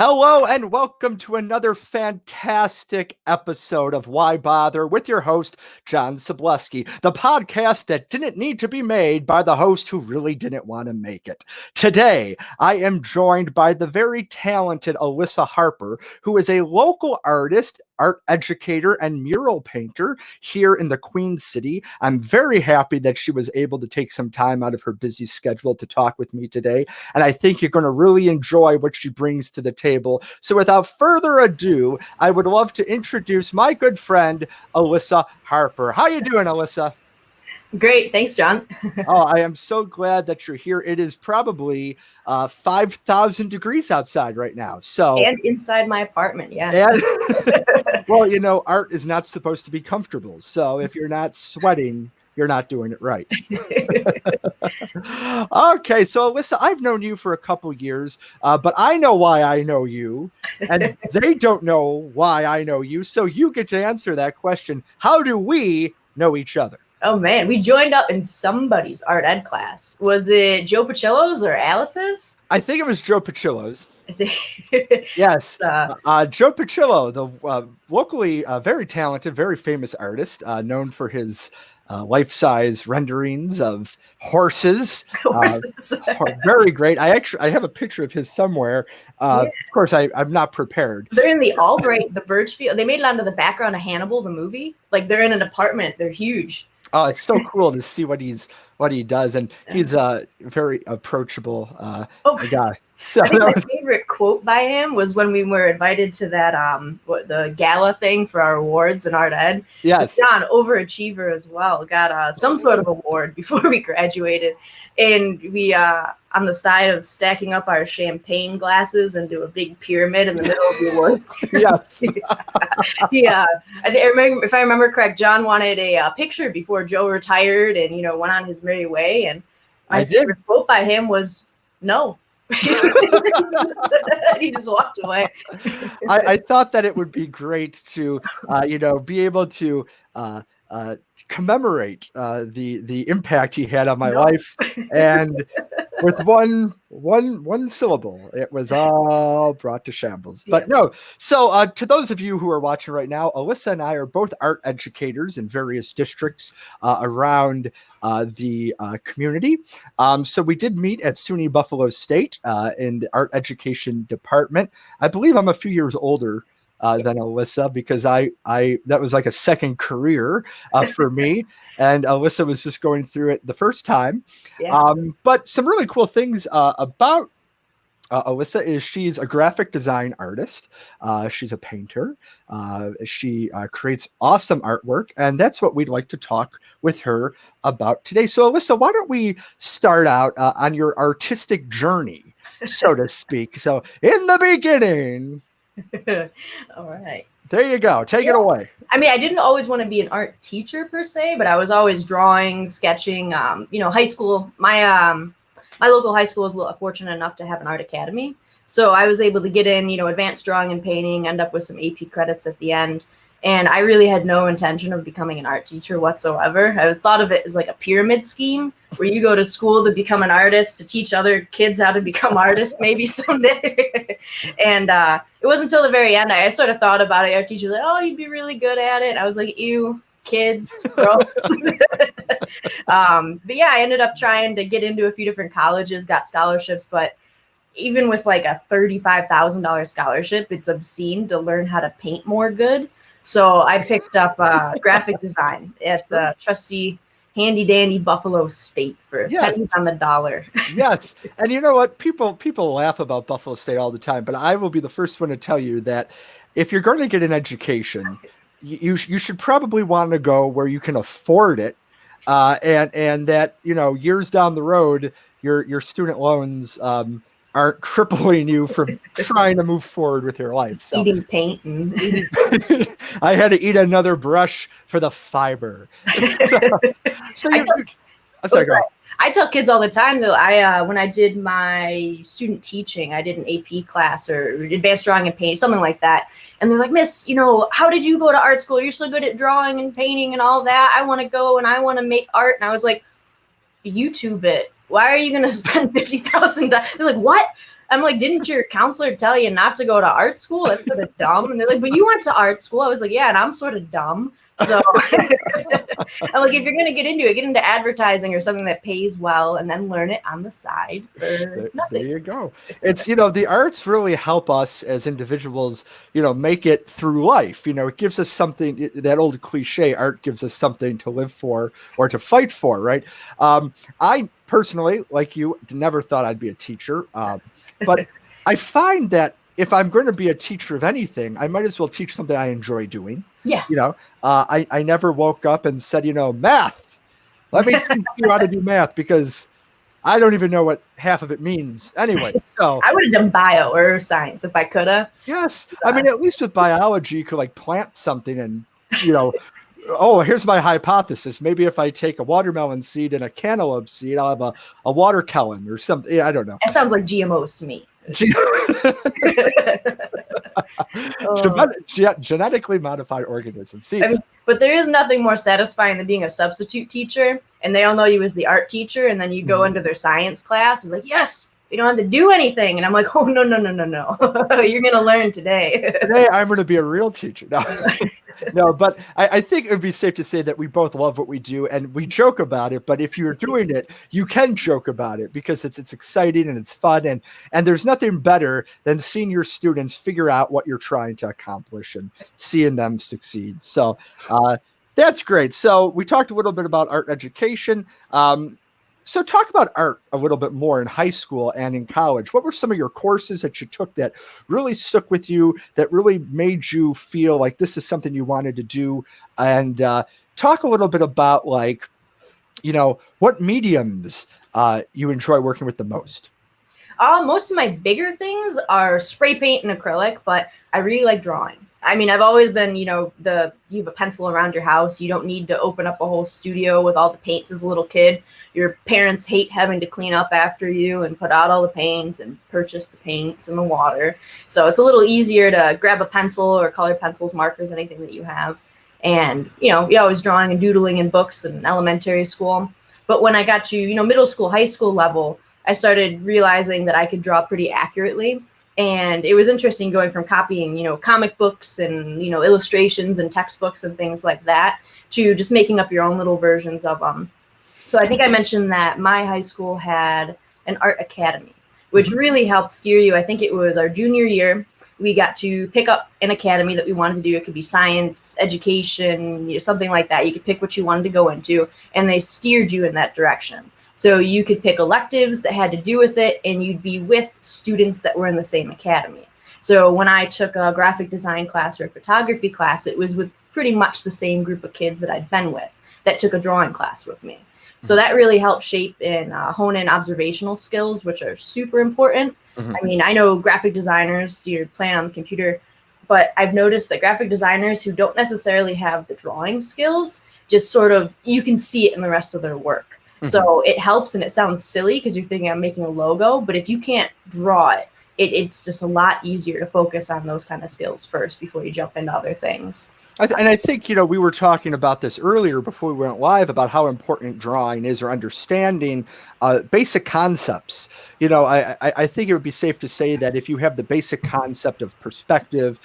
Hello and welcome to another fantastic episode of Why Bother with your host, John Szablewski, the podcast that didn't need to be made by the host who really didn't want to make it. Today, I am joined by the very talented Elyssa Harper, who is a local artist, art educator, and mural painter here in the Queen City. I'm very happy that she was able to take some time out of her busy schedule to talk with me today, and I think you're going to really enjoy what she brings to the table. So without further ado, I would love to introduce my good friend, Elyssa Harper. How you doing, Elyssa? Great. Thanks, John. Oh, I am so glad that you're here. It is probably 5,000 degrees outside right now. And inside my apartment, yeah. And, well, you know, art is not supposed to be comfortable. So if you're not sweating, you're not doing it right. Okay, so Elyssa, I've known you for a couple years, but I know why I know you, and they don't know why I know you. So you get to answer that question. How do we know each other? Oh, man. We joined up in somebody's art ed class. Was it Joe Pacillo's or Alice's? I think it was Joe Pacillo's. Yes. Joe Pacillo, the locally very talented, very famous artist, known for his life-size renderings of horses. Very great. I have a picture of his somewhere. Of course, I'm not prepared. They're in the Albright, the Birchfield. They made it onto the background of Hannibal, the movie. Like, they're in an apartment. They're huge. Oh, it's so cool to see what he does, and he's a very approachable guy. So I think my favorite quote by him was when we were invited to that the gala thing for our awards in art ed. Yes, John, overachiever as well, got some sort of award before we graduated, and we on the side of stacking up our champagne glasses and do a big pyramid in the middle of the awards. Yes. Yeah, if I remember correct, John wanted a picture before Joe retired and went on his merry way. And my favorite quote by him was no. He just walked away. I thought that it would be great to be able to commemorate the impact he had on my life, and with one syllable, it was all brought to shambles. But no, so to those of you who are watching right now, Elyssa and I are both art educators in various districts around the community. So we did meet at SUNY Buffalo State in the art education department. I believe I'm a few years older than Elyssa, because I that was like a second career for me, and Elyssa was just going through it the first time. But some really cool things about Elyssa is she's a graphic design artist. She's a painter. She creates awesome artwork, and that's what we'd like to talk with her about today. So Elyssa, why don't we start out on your artistic journey, so to speak? So in the beginning. All right. There you go. Take it away. I mean, I didn't always want to be an art teacher per se, but I was always drawing, sketching. High school. My local high school was fortunate enough to have an art academy, so I was able to get in, advanced drawing and painting, end up with some AP credits at the end. And I really had no intention of becoming an art teacher whatsoever. I was thought of it as like a pyramid scheme where you go to school to become an artist, to teach other kids how to become artists maybe someday. And it wasn't until the very end I sort of thought about it. Our teacher was like, oh, you'd be really good at it. I was like, ew, kids, girls. But yeah, I ended up trying to get into a few different colleges, got scholarships, but even with like a $35,000 scholarship, it's obscene to learn how to paint more good. So I picked up graphic design at the trusty, handy-dandy Buffalo State for pennies on the dollar. Yes. And you know what? People laugh about Buffalo State all the time, but I will be the first one to tell you that if you're going to get an education, you should probably want to go where you can afford it, and that, years down the road, your student loans aren't crippling you from trying to move forward with your life. So, eating paint. I had to eat another brush for the fiber. I tell kids all the time that when I did my student teaching, I did an AP class or advanced drawing and painting, something like that. And they're like, Miss, how did you go to art school? You're so good at drawing and painting and all that. I want to go and I want to make art. And I was like, YouTube it. Why are you going to spend $50,000? They're like, what? I'm like, didn't your counselor tell you not to go to art school? That's sort of dumb. And they're like, but you went to art school. I was like, yeah, and I'm sort of dumb. So I'm like, if you're going to get into it, get into advertising or something that pays well and then learn it on the side for nothing. There you go. It's, the arts really help us as individuals, make it through life. It gives us something, that old cliche, art gives us something to live for or to fight for, right? I personally, like you, never thought I'd be a teacher. But I find that if I'm going to be a teacher of anything, I might as well teach something I enjoy doing. Yeah. I never woke up and said, math. Let me teach you how to do math, because I don't even know what half of it means anyway. So I would have done bio or science if I could have. Yes. I mean, at least with biology, you could plant something and, oh, here's my hypothesis. Maybe if I take a watermelon seed and a cantaloupe seed, I'll have a watermelon or something. Yeah, I don't know. That sounds like GMOs to me. Genetically modified organisms. See, but there is nothing more satisfying than being a substitute teacher, and they all know you as the art teacher, and then you go into their science class and like, yes, you don't have to do anything. And I'm like, oh, no. You're going to learn today. Today I'm going to be a real teacher. No, but I think it would be safe to say that we both love what we do and we joke about it. But if you're doing it, you can joke about it because it's exciting and it's fun. And there's nothing better than seeing your students figure out what you're trying to accomplish and seeing them succeed. So that's great. So we talked a little bit about art education. So talk about art a little bit more in high school and in college. What were some of your courses that you took that really stuck with you, that really made you feel like this is something you wanted to do? And talk a little bit about what mediums you enjoy working with the most. Most of my bigger things are spray paint and acrylic, but I really like drawing. I mean, I've always been, you have a pencil around your house. You don't need to open up a whole studio with all the paints as a little kid. Your parents hate having to clean up after you and put out all the paints and purchase the paints and the water. So it's a little easier to grab a pencil or color pencils, markers, anything that you have. And, you're always drawing and doodling in books in elementary school. But when I got to, middle school, high school level, I started realizing that I could draw pretty accurately. And it was interesting going from copying, comic books and, illustrations and textbooks and things like that to just making up your own little versions of them. So I think I mentioned that my high school had an art academy, which really helped steer you. I think it was our junior year. We got to pick up an academy that we wanted to do. It could be science, education, something like that. You could pick what you wanted to go into, and they steered you in that direction. So you could pick electives that had to do with it, and you'd be with students that were in the same academy. So when I took a graphic design class or a photography class, it was with pretty much the same group of kids that I'd been with that took a drawing class with me. So that really helped shape and hone in observational skills, which are super important. I mean, I know graphic designers, you're playing on the computer, but I've noticed that graphic designers who don't necessarily have the drawing skills, just sort of, you can see it in the rest of their work. So it helps, and it sounds silly because you're thinking I'm making a logo, but if you can't draw it, it's just a lot easier to focus on those kind of skills first before you jump into other things. And I think, we were talking about this earlier before we went live about how important drawing is, or understanding basic concepts. I think it would be safe to say that if you have the basic concept of perspective,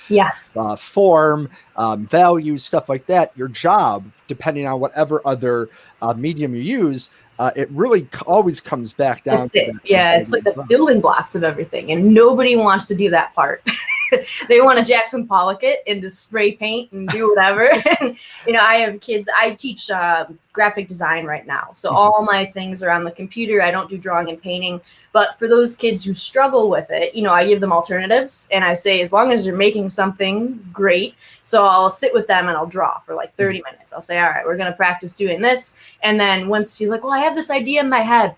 form, values, stuff like that, your job, depending on whatever other medium you use, it really always comes back down. That's it. Yeah, it's like the building blocks of everything, and nobody wants to do that part. They want to Jackson Pollock it and just spray paint and do whatever. And, I have kids. I teach graphic design right now. So all my things are on the computer. I don't do drawing and painting. But for those kids who struggle with it, I give them alternatives. And I say, as long as you're making something, great. So I'll sit with them and I'll draw for like 30 minutes. I'll say, all right, we're going to practice doing this. And then once you're like, well, I have this idea in my head,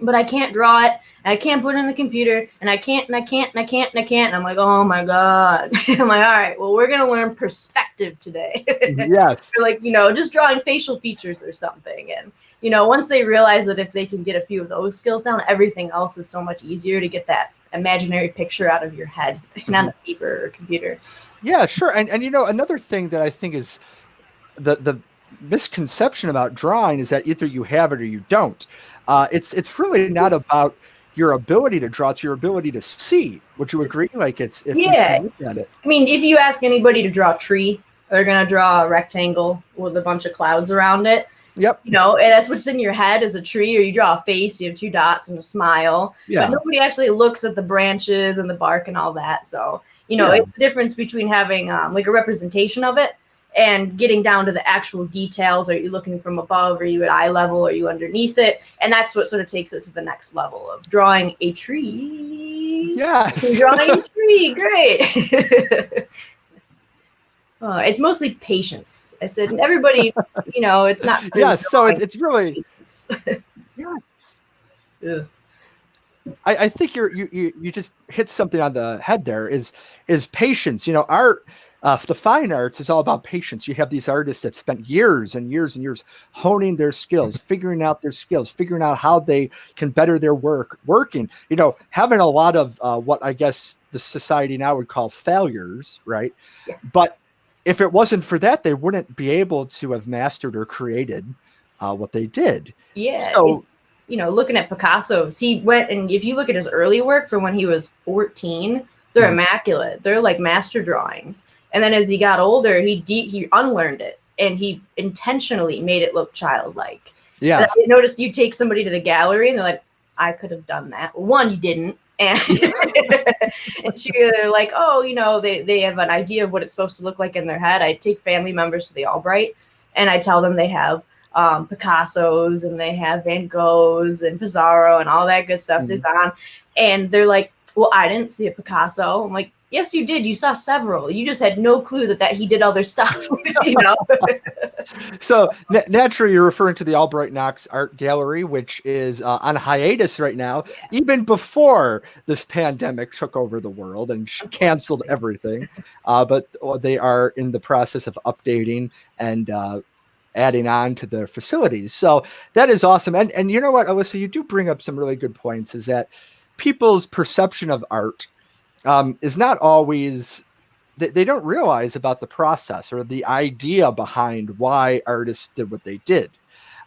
but I can't draw it, and I can't put it in the computer, and I can't. And I'm like, oh my God. I'm like, all right, well, we're going to learn perspective today. Yes. Or like, just drawing facial features or something. And, once they realize that if they can get a few of those skills down, everything else is so much easier to get that imaginary picture out of your head and on the paper or computer. Yeah, sure. And another thing that I think is the misconception about drawing is that either you have it or you don't. It's really not about your ability to draw, it's your ability to see. Would you agree? Like if we Yeah. can look at it. I mean, if you ask anybody to draw a tree, they're gonna draw a rectangle with a bunch of clouds around it. Yep. You know, and that's what's in your head is a tree, or you draw a face, you have two dots and a smile. Yeah. But nobody actually looks at the branches and the bark and all that. So, you know, it's the difference between having like a representation of it and getting down to the actual details. Are you looking from above? Are you at eye level? Are you underneath it? And that's what sort of takes us to the next level of drawing a tree. Yes. Drawing a tree, great. It's mostly patience. I said, everybody, you know, it's not. Yes, so it's really. Yes. I think you just hit something on the head there. Is patience. You know, art, the fine arts is all about patience. You have these artists that spent years and years and years honing their skills, figuring out their skills, figuring out how they can better their working. You know, having a lot of what I guess the society now would call failures, right? Yeah. But if it wasn't for that, they wouldn't be able to have mastered or created what they did. Yeah. So, you know, looking at Picasso's, he went, and if you look at his early work from when he was 14, they're immaculate. They're like master drawings. And then as he got older, he unlearned it, and he intentionally made it look childlike. Yeah. And I noticed you take somebody to the gallery and they're like, I could have done that. One, you didn't. And, and they're like, oh, you know, they have an idea of what it's supposed to look like in their head. I take family members to the Albright, and I tell them they have Picasso's and they have Van Gogh's and Pissarro and all that good stuff. Cezanne. And they're like, well, I didn't see a Picasso. I'm like, yes, you did. You saw several. You just had no clue that he did other stuff, you know? So naturally, you're referring to the Albright Knox Art Gallery, which is on hiatus right now, even before this pandemic took over the world and canceled everything. But they are in the process of updating and adding on to their facilities. So that is awesome. And you know what, Elyssa, you do bring up some really good points, is that people's perception of art is not always, they don't realize about the process or the idea behind why artists did what they did.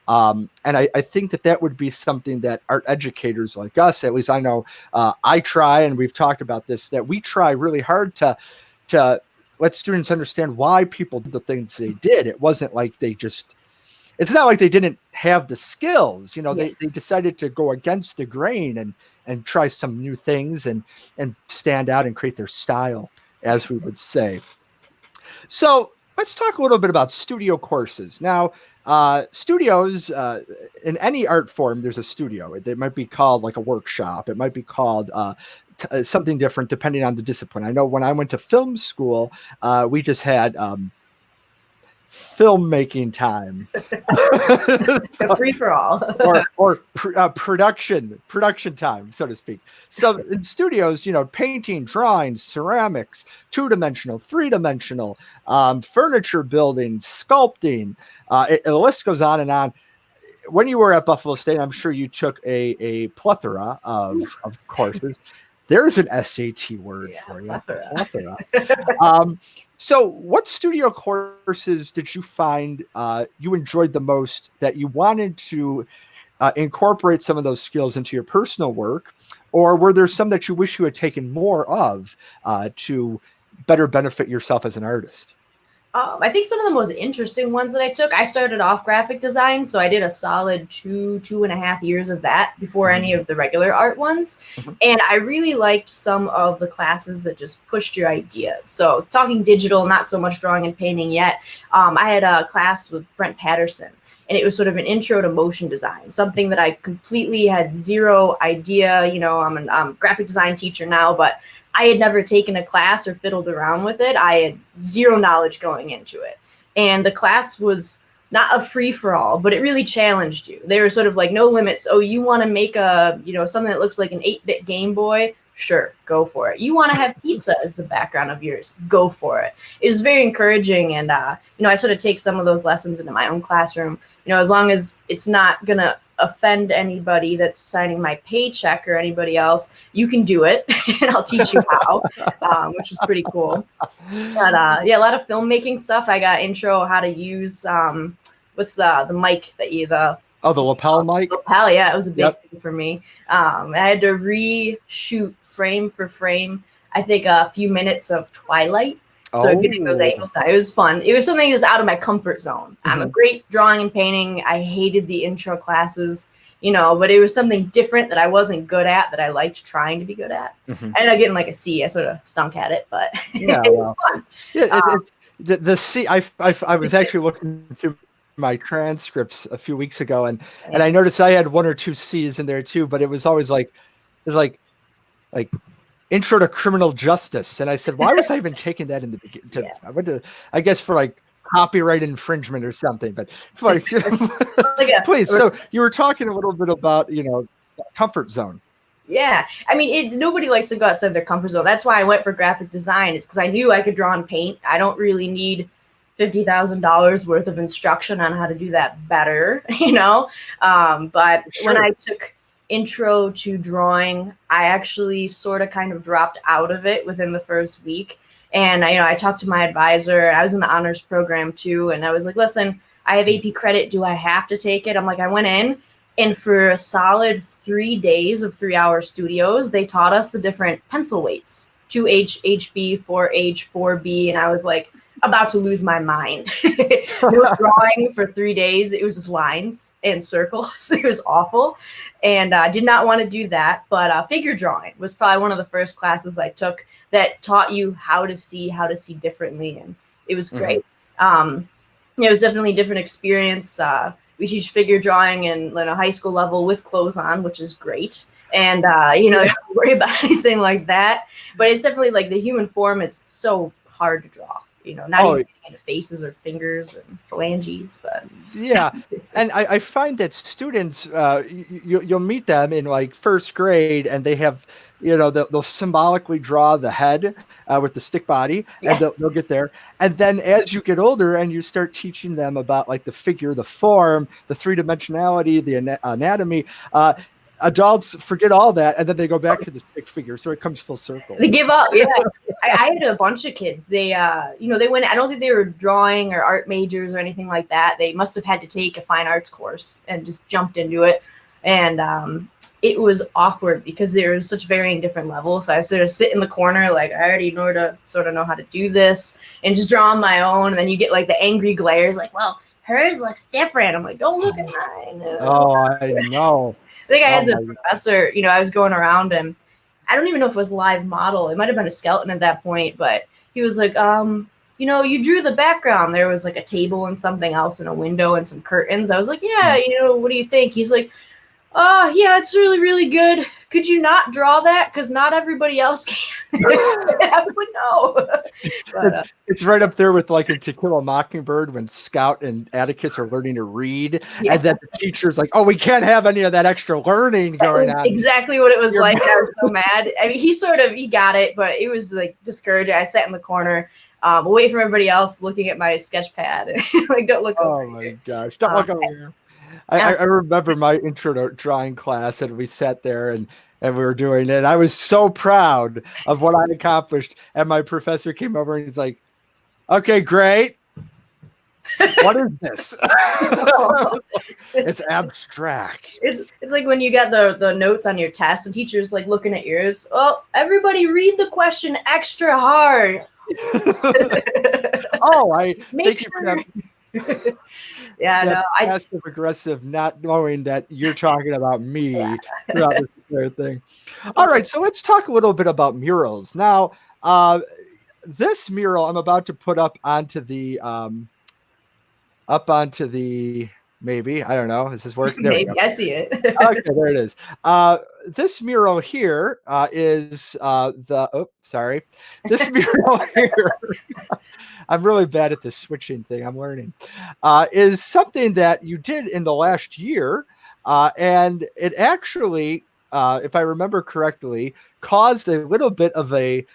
And I think that would be something that art educators like us, at least I know I try, and we've talked about this, that we try really hard to let students understand why people did the things they did. It wasn't like it's not like they didn't have the skills, you know, they decided to go against the grain and try some new things and stand out and create their style, as we would say. So let's talk a little bit about studio courses. Now, studios, in any art form, there's a studio. It might be called like a workshop. It might be called something different depending on the discipline. I know when I went to film school, we just had filmmaking time. So free for all. or production time, so to speak. So in studios, you know, painting, drawing, ceramics, 2-dimensional, 3-dimensional, furniture building, sculpting, the list goes on and on. When you were at Buffalo State, I'm sure you took a plethora of courses. There's an SAT word for you. Plethora. So what studio courses did you find you enjoyed the most, that you wanted to incorporate some of those skills into your personal work? Or were there some that you wish you had taken more of to better benefit yourself as an artist? I think some of the most interesting ones that I took, I started off graphic design, so I did a solid 2.5 years of that before any of the regular art ones. And I really liked some of the classes that just pushed your ideas. So talking digital, not so much drawing and painting yet. I had a class with Brent Patterson, and it was sort of an intro to motion design, something that I completely had zero idea. You know, I'm a graphic design teacher now, but I had never taken a class or fiddled around with it. I had zero knowledge going into it. And the class was not a free-for-all, but it really challenged you. They were sort of like, no limits. Oh, you want to make something that looks like an 8-bit Game Boy? Sure, go for it. You want to have pizza as the background of yours? Go for it. It was very encouraging. And, I sort of take some of those lessons into my own classroom, as long as it's not going to offend anybody that's signing my paycheck or anybody else, you can do it, and I'll teach you how, which is pretty cool. But a lot of filmmaking stuff. I got intro how to use what's the mic that Oh, the lapel mic? Lapel, yeah, it was a big Yep. thing for me. I had to reshoot frame for frame, I think a few minutes of Twilight. So getting those Oh. angles, it was fun. It was something that was out of my comfort zone. I'm a Mhm. great drawing and painting. I hated the intro classes, but it was something different that I wasn't good at that I liked trying to be good at. Mhm. I ended up getting like a C. I sort of stunk at it, but Yeah, it was well. fun. Yeah, it's the C. I was actually looking through my transcripts a few weeks ago, and I noticed I had 1 or 2 C's in there too, but it was always like like intro to criminal justice, and I said, why was I even taking that in the beginning? Yeah. I went to, I guess, for like copyright infringement or something, but like, please. So you were talking a little bit about comfort zone. Yeah, I mean, nobody likes to go outside their comfort zone. That's why I went for graphic design, is because I knew I could draw and paint. I don't really need $50,000 worth of instruction on how to do that better, But Sure. when I took intro to drawing, I actually sort of kind of dropped out of it within the first week. And I talked to my advisor. I was in the honors program too, and I was like, listen, I have AP credit. Do I have to take it? I'm like, I went in. And for a solid 3 days of 3-hour studios, they taught us the different pencil weights, 2H, HB, 4H, 4B. And I was like about to lose my mind. No drawing for 3 days. It was just lines and circles. It was awful. And I did not want to do that. But figure drawing was probably one of the first classes I took that taught you how to see differently. And it was great. It was definitely a different experience. We teach figure drawing and a high school level with clothes on, which is great. And, you don't worry about anything like that. But it's definitely like the human form is so hard to draw, not even into faces or fingers and phalanges. But yeah. And I find that students, you'll meet them in like first grade, and they have, they'll symbolically draw the head with the stick body, and they'll get there. And then as you get older and you start teaching them about like the figure, the form, the 3-dimensionality, the anatomy, adults forget all that, and then they go back to the stick figure. So it comes full circle. They give up. Yeah. I had a bunch of kids. They, they went, I don't think they were drawing or art majors or anything like that. They must have had to take a fine arts course and just jumped into it. And it was awkward because there was such varying different levels. So I sort of sit in the corner, like, I already sort of know how to do this, and just draw on my own. And then you get like the angry glares, like, well, hers looks different. I'm like, don't look at mine. Oh, I know. I think I had the professor, I was going around, and I don't even know if it was live model. It might have been a skeleton at that point, but he was like, you drew the background. There was like a table and something else and a window and some curtains. I was like, yeah, what do you think? He's like, oh, yeah, it's really, really good. Could you not draw that? Because not everybody else can. I was like, no. But, it's right up there with like in To Kill a Mockingbird when Scout and Atticus are learning to read. Yeah. And then the teacher's like, oh, we can't have any of that extra learning going on. Exactly what it was like. I was so mad. I mean, he got it, but it was like discouraging. I sat in the corner. Away from everybody else, looking at my sketch pad. Like, don't look over my here. Gosh. Don't look over here. I remember my intro to drawing class, and we sat there and we were doing it. And I was so proud of what I accomplished. And my professor came over and he's like, okay, great. What is this? It's abstract. It's like when you got the notes on your test and teacher's like looking at yours. Oh, everybody read the question extra hard. Oh, I thank you for that. Yeah, no, passive aggressive, not knowing that you're talking about me throughout this entire thing. All right, so let's talk a little bit about murals. Now, this mural I'm about to put up onto the maybe, I don't know. Is this working? There maybe, I see it. Okay, there it is. This mural here is This mural here, I'm really bad at this switching thing. I'm learning. Is something that you did in the last year. And it actually, if I remember correctly, caused a little bit of a,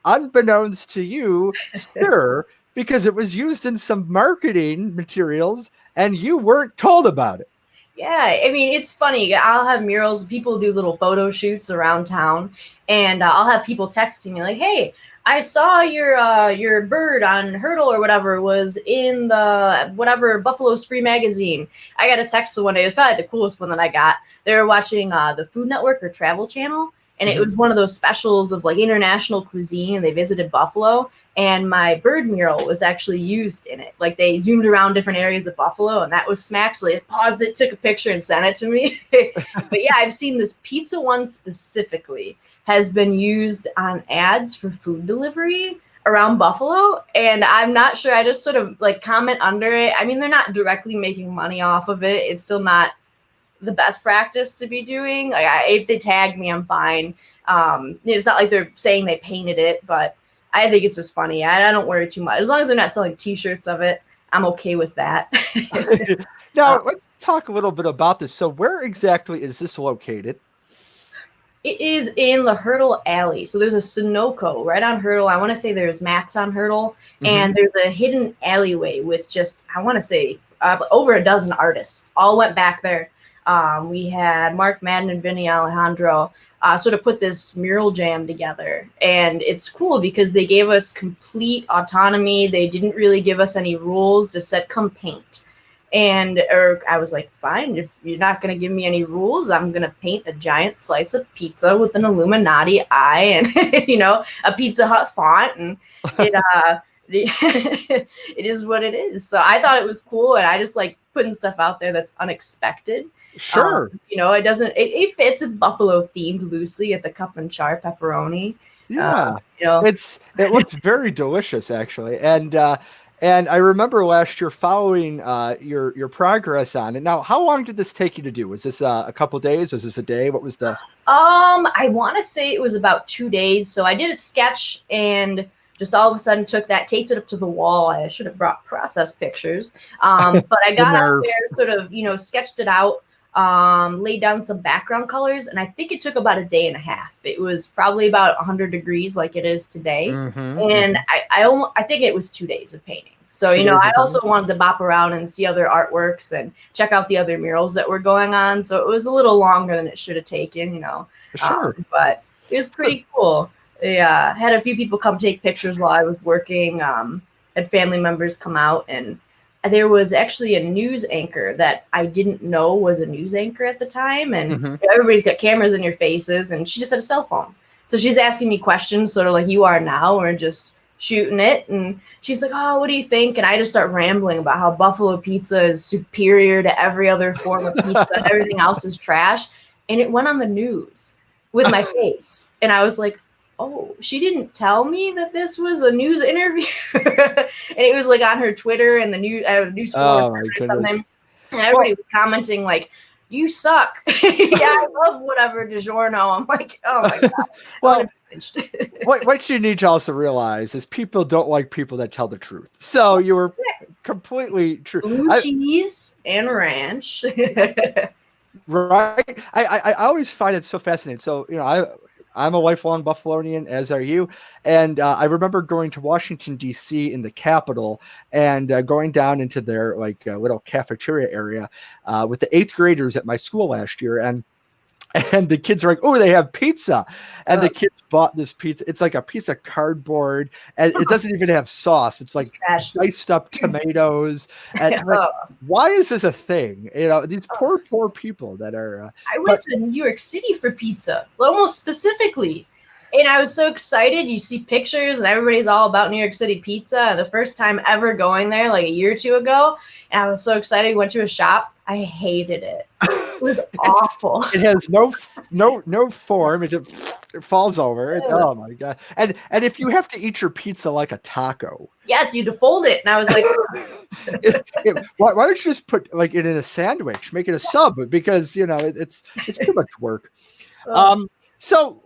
unbeknownst to you, stir, because it was used in some marketing materials and you weren't told about it. Yeah, I mean, it's funny. I'll have murals. People do little photo shoots around town, and I'll have people texting me like, hey, I saw your bird on Hurdle or whatever was in the whatever Buffalo Spree magazine. I got a text one day. It was probably the coolest one that I got. They were watching the Food Network or Travel Channel, and it was one of those specials of like international cuisine, and they visited Buffalo. And my bird mural was actually used in it. Like they zoomed around different areas of Buffalo, and that was smack. So they paused it, took a picture, and sent it to me. But yeah, I've seen this pizza one specifically has been used on ads for food delivery around Buffalo. And I'm not sure. I just sort of like comment under it. I mean, they're not directly making money off of it. It's still not the best practice to be doing. Like if they tag me, I'm fine. It's not like they're saying they painted it, but I think it's just funny. I don't worry too much. As long as they're not selling t-shirts of it, I'm okay with that. Now, let's talk a little bit about this. So where exactly is this located? It is in the Hurdle Alley. So there's a Sunoco right on Hurdle. I want to say there's Max on Hurdle. And there's a hidden alleyway with just, I want to say, over a dozen artists. All went back there. We had Mark Madden and Vinny Alejandro sort of put this mural jam together. And it's cool because they gave us complete autonomy. They didn't really give us any rules. Just said, come paint. And I was like, fine, if you're not going to give me any rules, I'm going to paint a giant slice of pizza with an Illuminati eye and, you know, a Pizza Hut font. And it is what it is. So I thought it was cool. And I just like putting stuff out there that's unexpected. Sure. You know, it fits. It's Buffalo themed loosely at the cup and char pepperoni. Yeah. You know, it looks very delicious actually. And I remember last year following your progress on it. Now, how long did this take you to do? Was this a couple days? Was this a day? What was the? I want to say it was about 2 days. So I did a sketch and just all of a sudden took that, taped it up to the wall. I should have brought process pictures. But I got out there, sort of, you know, sketched it out, laid down some background colors, and I think it took about a day and a half. It was probably about 100 degrees like it is today. And I think it was 2 days of painting. So, you know, I also wanted to bop around and see other artworks and check out the other murals that were going on. So it was a little longer than it should have taken, you know. Sure. But it was pretty cool. Yeah, had a few people come take pictures while I was working. Had family members come out, and there was actually a news anchor that I didn't know was a news anchor at the time. And everybody's got cameras in your faces, and she just had a cell phone. So she's asking me questions, sort of like you are now, or just shooting it. And she's like, oh, what do you think? And I just start rambling about how buffalo pizza is superior to every other form of pizza. Everything else is trash. And it went on the news with my face. And I was like, oh, she didn't tell me that this was a news interview. And it was like on her Twitter and the news forum or something. And everybody was commenting like, you suck. Yeah, I love whatever DiGiorno. I'm like, oh my God. Well, what you need to also realize is people don't like people that tell the truth. So you were completely true. Blue cheese and ranch. Right. I always find it so fascinating. So, you know, I'm a lifelong Buffalonian, as are you. And I remember going to Washington, D.C. in the Capitol and going down into their like little cafeteria area with the 8th graders at my school last year. And the kids are like, oh, they have pizza. And the kids bought this pizza. It's like a piece of cardboard. And it doesn't even have sauce. It's like diced up tomatoes. And like, why is this a thing? You know, these poor people that are. I went to New York City for pizza, almost specifically. And I was so excited. You see pictures and everybody's all about New York City pizza. The first time ever going there, like a year or two ago. And I was so excited. We went to a shop. I hated it. It was awful. It has no form. It falls over. Oh my God. And if you have to eat your pizza like a taco. Yes, you defold it. And I was like, why don't you just put like it in a sandwich, make it a sub, because you know it's too much work. So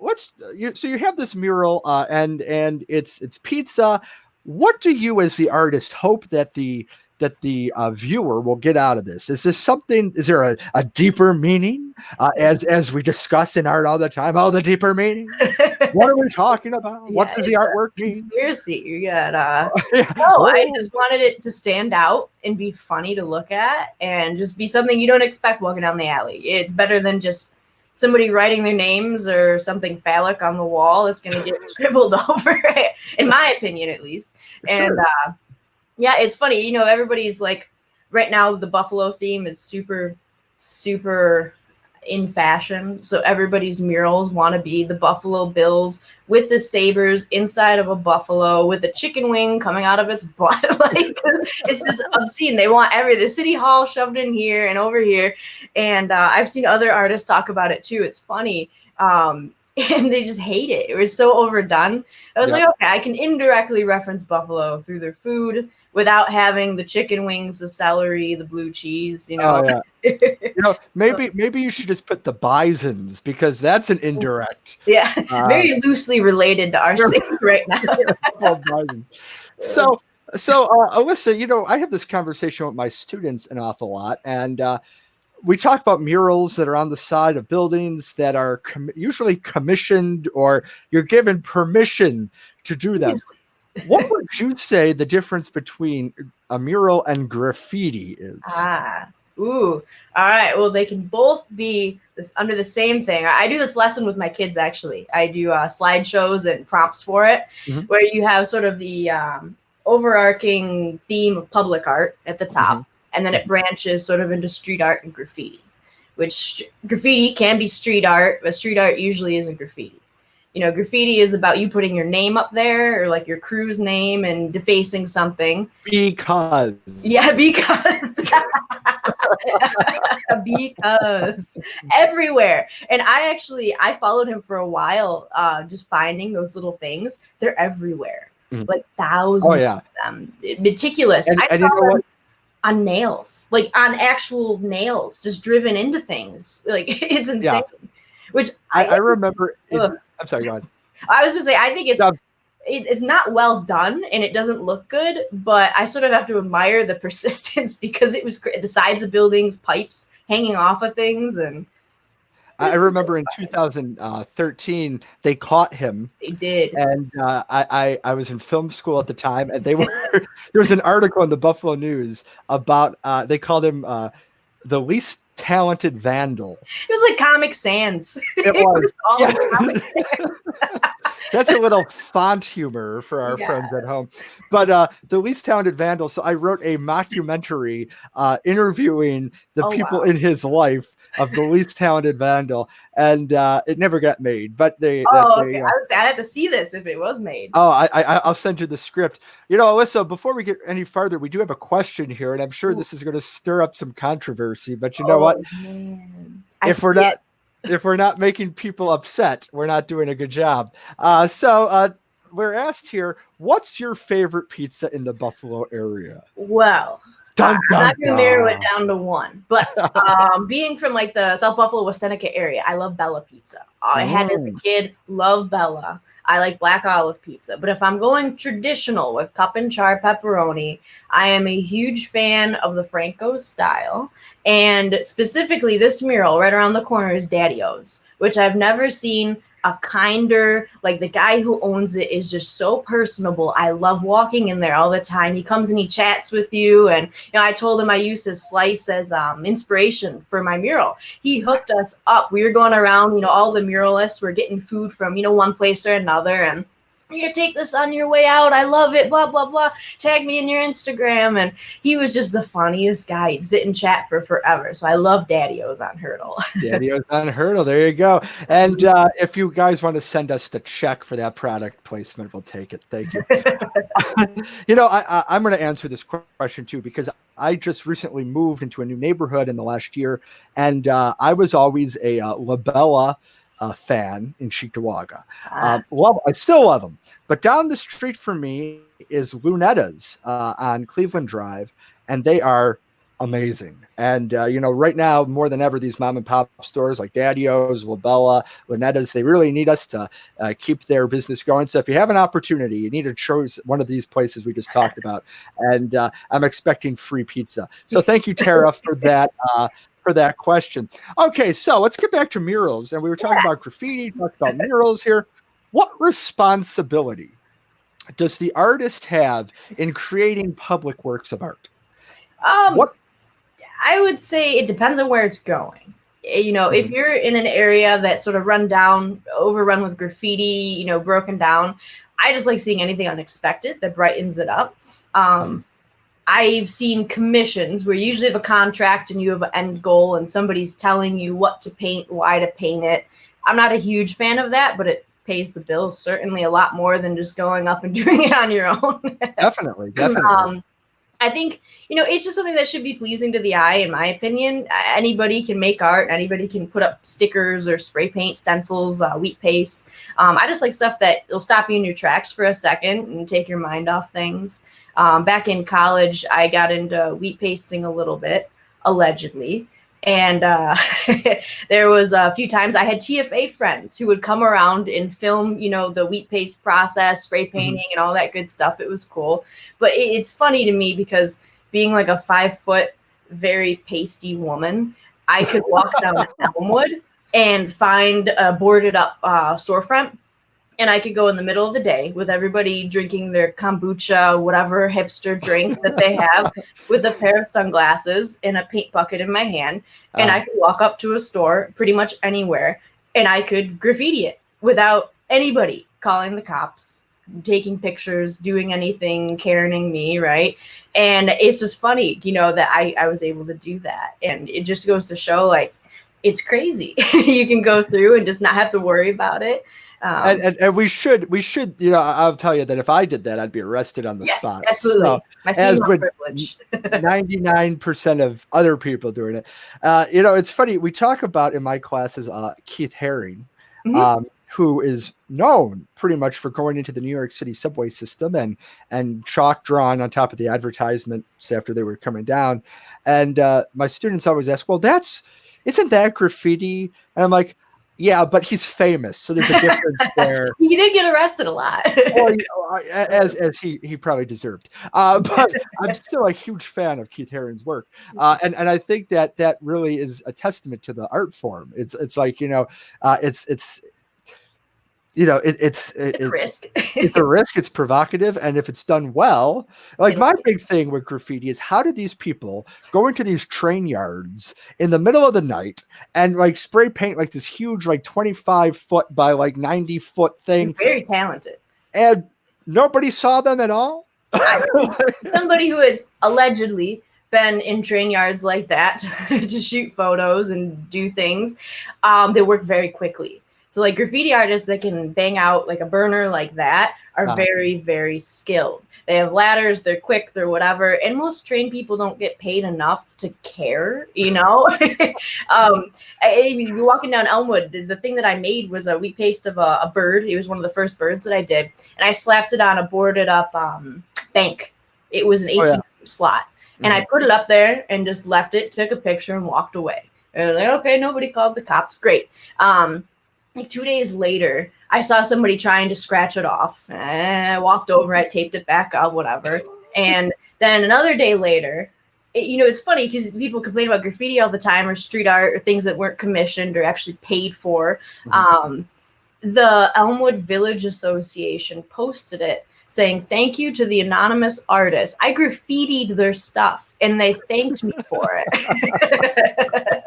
you have this mural and it's pizza. What do you as the artist hope that the viewer will get out of this? Is this something? Is there a deeper meaning? As we discuss in art all the time, the deeper meaning. What are we talking about? What does the artwork mean? Conspiracy. You got no. I just wanted it to stand out and be funny to look at, and just be something you don't expect walking down the alley. It's better than just somebody writing their names or something phallic on the wall that's going to get scribbled over, in my opinion, at least. Sure. And yeah, it's funny. You know, everybody's like, right now, the buffalo theme is super, super in fashion. So everybody's murals want to be the Buffalo Bills with the sabers inside of a buffalo with a chicken wing coming out of its butt. Like, it's just obscene. They want the city hall shoved in here and over here. And I've seen other artists talk about it too. It's funny. And they just hate it. It was so overdone. I was like, okay, I can indirectly reference Buffalo through their food without having the chicken wings, the celery, the blue cheese, you know. Oh, yeah. You know, maybe you should just put the bisons, because that's an indirect. Yeah, very loosely related to our city right now. So, Elyssa, you know, I have this conversation with my students an awful lot, and we talk about murals that are on the side of buildings that are usually commissioned, or you're given permission to do them. What would you say the difference between a mural and graffiti is? All right. Well, they can both be under the same thing. I do this lesson with my kids, actually. I do slideshows and prompts for it, where you have sort of the overarching theme of public art at the top, and then it branches sort of into street art and graffiti, which graffiti can be street art, but street art usually isn't graffiti. You know, graffiti is about you putting your name up there, or like your crew's name, and defacing something. Because. Yeah, because. Because everywhere. And I followed him for a while, just finding those little things. They're everywhere. Like thousands of them. Meticulous. And I saw them on nails, like on actual nails, just driven into things. Like, it's insane. Yeah. Which I remember. I'm sorry, go ahead. I was going to say, I think it's not well done and it doesn't look good, but I sort of have to admire the persistence, because it was the sides of buildings, pipes hanging off of things. And I remember in 2013 they caught him. They did, and I was in film school at the time, and there was an article in the Buffalo News about they called him the least talented vandal. It was like Comic Sans. It was all Comic Sans. That's a little font humor for our friends at home. But the least talented vandal. So I wrote a mockumentary interviewing the people in his life of the least talented vandal, and it never got made. But okay. I had to see this if it was made. I'll send you the script. You know, Elyssa, before we get any further, we do have a question here, and I'm sure this is going to stir up some controversy. But you know what? Man. If we're not making people upset, we're not doing a good job. So we're asked here, what's your favorite pizza in the Buffalo area? Well, I'm not going to narrow it down to one, but being from like the South Buffalo, West Seneca area, I love Bella pizza. I had as a kid, love Bella. I like black olive pizza, but if I'm going traditional with cup and char pepperoni, I am a huge fan of the Franco style. And specifically, this mural right around the corner is Daddy-O's, which I've never seen a kinder, like the guy who owns it is just so personable. I love walking in there all the time. He comes and he chats with you. And, you know, I told him I used his slice as inspiration for my mural. He hooked us up. We were going around, you know, all the muralists were getting food from, you know, one place or another. And you take this on your way out. I love it. Blah, blah, blah. Tag me in your Instagram. And he was just the funniest guy. He'd sit and chat for forever. So I love Daddy-O's on Hurdle. Daddy-O's on Hurdle. There you go. And if you guys want to send us the check for that product placement, we'll take it. Thank you. You know, I'm going to answer this question too, because I just recently moved into a new neighborhood in the last year. And I was always a La Bella fan in Cheektowaga. I still love them. But down the street from me is Lunetta's on Cleveland Drive, and they are amazing. And you know, right now more than ever, these mom and pop stores like Daddy-O's, La Bella, Lunetta's, they really need us to keep their business going. So if you have an opportunity, you need to choose one of these places we just talked about. And I'm expecting free pizza. So thank you, Tara, for that. For that question. Okay, so let's get back to murals. And we were talking about graffiti, talked about murals here. What responsibility does the artist have in creating public works of art? I would say it depends on where it's going. if you're in an area that's sort of run down, overrun with graffiti, broken down, I just like seeing anything unexpected that brightens it up. I've seen commissions where you usually have a contract and you have an end goal and somebody's telling you what to paint, why to paint it. I'm not a huge fan of that, but it pays the bills certainly a lot more than just going up and doing it on your own. Definitely. I think, it's just something that should be pleasing to the eye, in my opinion. Anybody can make art. Anybody can put up stickers or spray paint, stencils, wheat paste. I just like stuff that will stop you in your tracks for a second and take your mind off things. Back in college, I got into wheat pasting a little bit, allegedly. And there was a few times I had TFA friends who would come around and film, the wheat paste process, spray painting, and all that good stuff. It was cool. But it's funny to me because being like a 5-foot, very pasty woman, I could walk down Elmwood and find a boarded up storefront. And I could go in the middle of the day with everybody drinking their kombucha, whatever hipster drink that they have, with a pair of sunglasses and a paint bucket in my hand. And I could walk up to a store pretty much anywhere and I could graffiti it without anybody calling the cops, taking pictures, doing anything, Karening me, right? And it's just funny, that I was able to do that. And it just goes to show, like, it's crazy. You can go through and just not have to worry about it. And we should, I'll tell you that if I did that, I'd be arrested on the spot. Absolutely. So, my as would privilege. 99% of other people doing it. It's funny. We talk about in my classes, Keith Haring, who is known pretty much for going into the New York City subway system and chalk drawing on top of the advertisements after they were coming down. And my students always ask, well, isn't that graffiti? And I'm like, yeah, but he's famous, so there's a difference there. He did get arrested a lot. as he probably deserved. But I'm still a huge fan of Keith Haring's work, and I think that really is a testament to the art form. It's like it's a risk. It's a risk. It's provocative, and if it's done well, like my big thing with graffiti is how did these people go into these train yards in the middle of the night and like spray paint like this huge 25-foot by 90-foot thing? Very talented, and nobody saw them at all. Somebody who has allegedly been in train yards like that to shoot photos and do things. They work very quickly. So like graffiti artists that can bang out like a burner like that are very, very skilled. They have ladders, they're quick, they're whatever. And most trained people don't get paid enough to care, You're walking down Elmwood, the thing that I made was a wheat paste of a bird. It was one of the first birds that I did. And I slapped it on a boarded up bank. It was an 18 slot. And I put it up there and just left it, took a picture and walked away. And like, okay, nobody called the cops. Great. Like 2 days later, I saw somebody trying to scratch it off. I walked over, I taped it back up, whatever. And then another day later, it's funny because people complain about graffiti all the time or street art or things that weren't commissioned or actually paid for. The Elmwood Village Association posted it saying, thank you to the anonymous artist. I graffitied their stuff and they thanked me for it.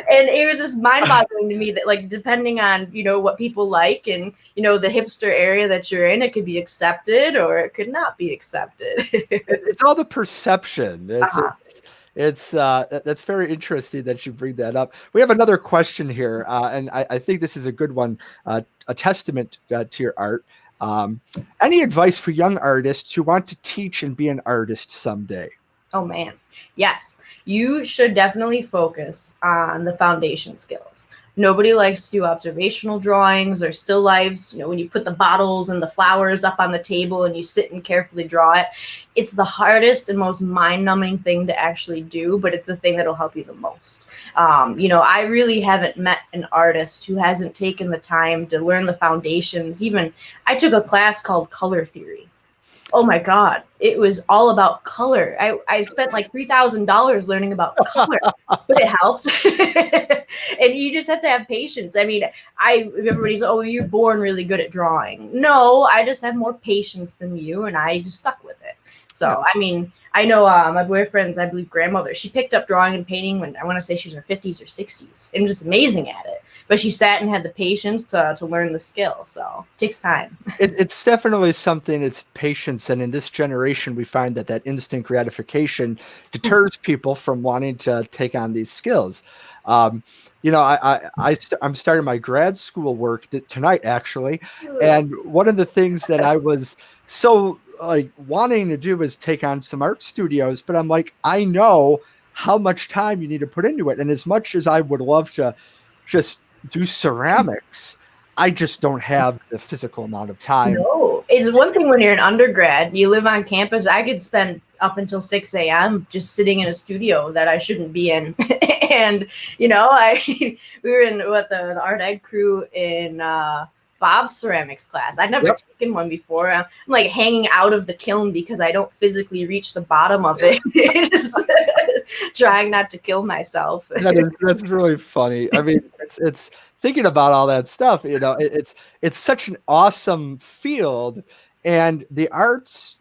And it was just mind-boggling to me that, like, depending on, what people like and, the hipster area that you're in, it could be accepted or it could not be accepted. It's all the perception. It's that's very interesting that you bring that up. We have another question here, and I think this is a good one, a testament to your art. Any advice for young artists who want to teach and be an artist someday? Oh man, yes. You should definitely focus on the foundation skills. Nobody likes to do observational drawings or still lifes. When you put the bottles and the flowers up on the table and you sit and carefully draw it, it's the hardest and most mind-numbing thing to actually do, but it's the thing that'll help you the most. I really haven't met an artist who hasn't taken the time to learn the foundations. Even I took a class called Color Theory. Oh my God, it was all about color. I spent like $3,000 learning about color, but it helped. And you just have to have patience. I mean, everybody's, oh, you're born really good at drawing. No, I just have more patience than you, and I just stuck with it. So, I mean, I know my boyfriend's, I believe, grandmother, she picked up drawing and painting when I want to say she was in her 50s or 60s and just amazing at it. But she sat and had the patience to learn the skill. So it takes time. It's definitely something. It's patience, and in this generation, we find that instant gratification deters people from wanting to take on these skills. Um, I'm starting my grad school work tonight, actually, and one of the things that I was so like wanting to do is take on some art studios, but I'm like, I know how much time you need to put into it, and as much as I would love to just do ceramics, I just don't have the physical amount of time. No, it's one thing when you're an undergrad, you live on campus. I could spend up until 6 a.m. just sitting in a studio that I shouldn't be in. And, we were in the art ed crew in Bob's ceramics class. I'd never taken one before. I'm like hanging out of the kiln because I don't physically reach the bottom of it. Just trying not to kill myself. That's really funny. I mean, it's thinking about all that stuff, it's such an awesome field, and the arts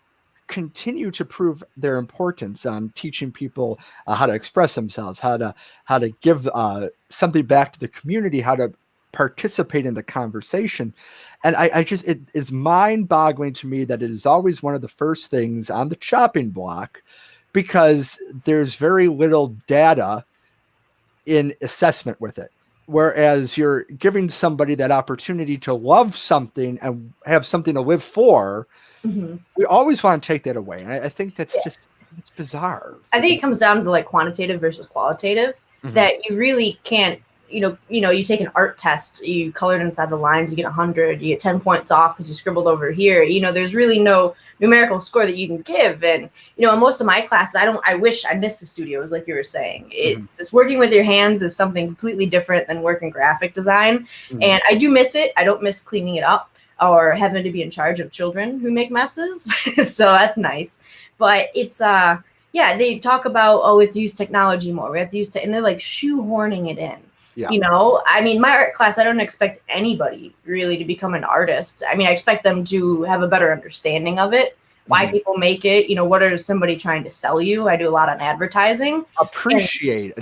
continue to prove their importance on teaching people how to express themselves, how to give something back to the community, how to participate in the conversation. And it is mind-boggling to me that it is always one of the first things on the chopping block, because there's very little data in assessment with it. Whereas you're giving somebody that opportunity to love something and have something to live for, we always want to take that away. And I think that's it's bizarre. I think it comes down to like quantitative versus qualitative, that you really can't, you take an art test, you colored inside the lines, you get 100, you get 10 points off because you scribbled over here. There's really no numerical score that you can give. And, in most of my classes, I wish I missed the studios, like you were saying. It's just working with your hands is something completely different than work in graphic design. And I do miss it. I don't miss cleaning it up or having to be in charge of children who make messes. So that's nice. But it's, they talk about, we have to use technology more. We have to use and they're like shoehorning it in. Yeah. I mean, my art class, I don't expect anybody really to become an artist. I mean, I expect them to have a better understanding of it, why people make it, what are somebody trying to sell you. I do a lot on advertising. Appreciation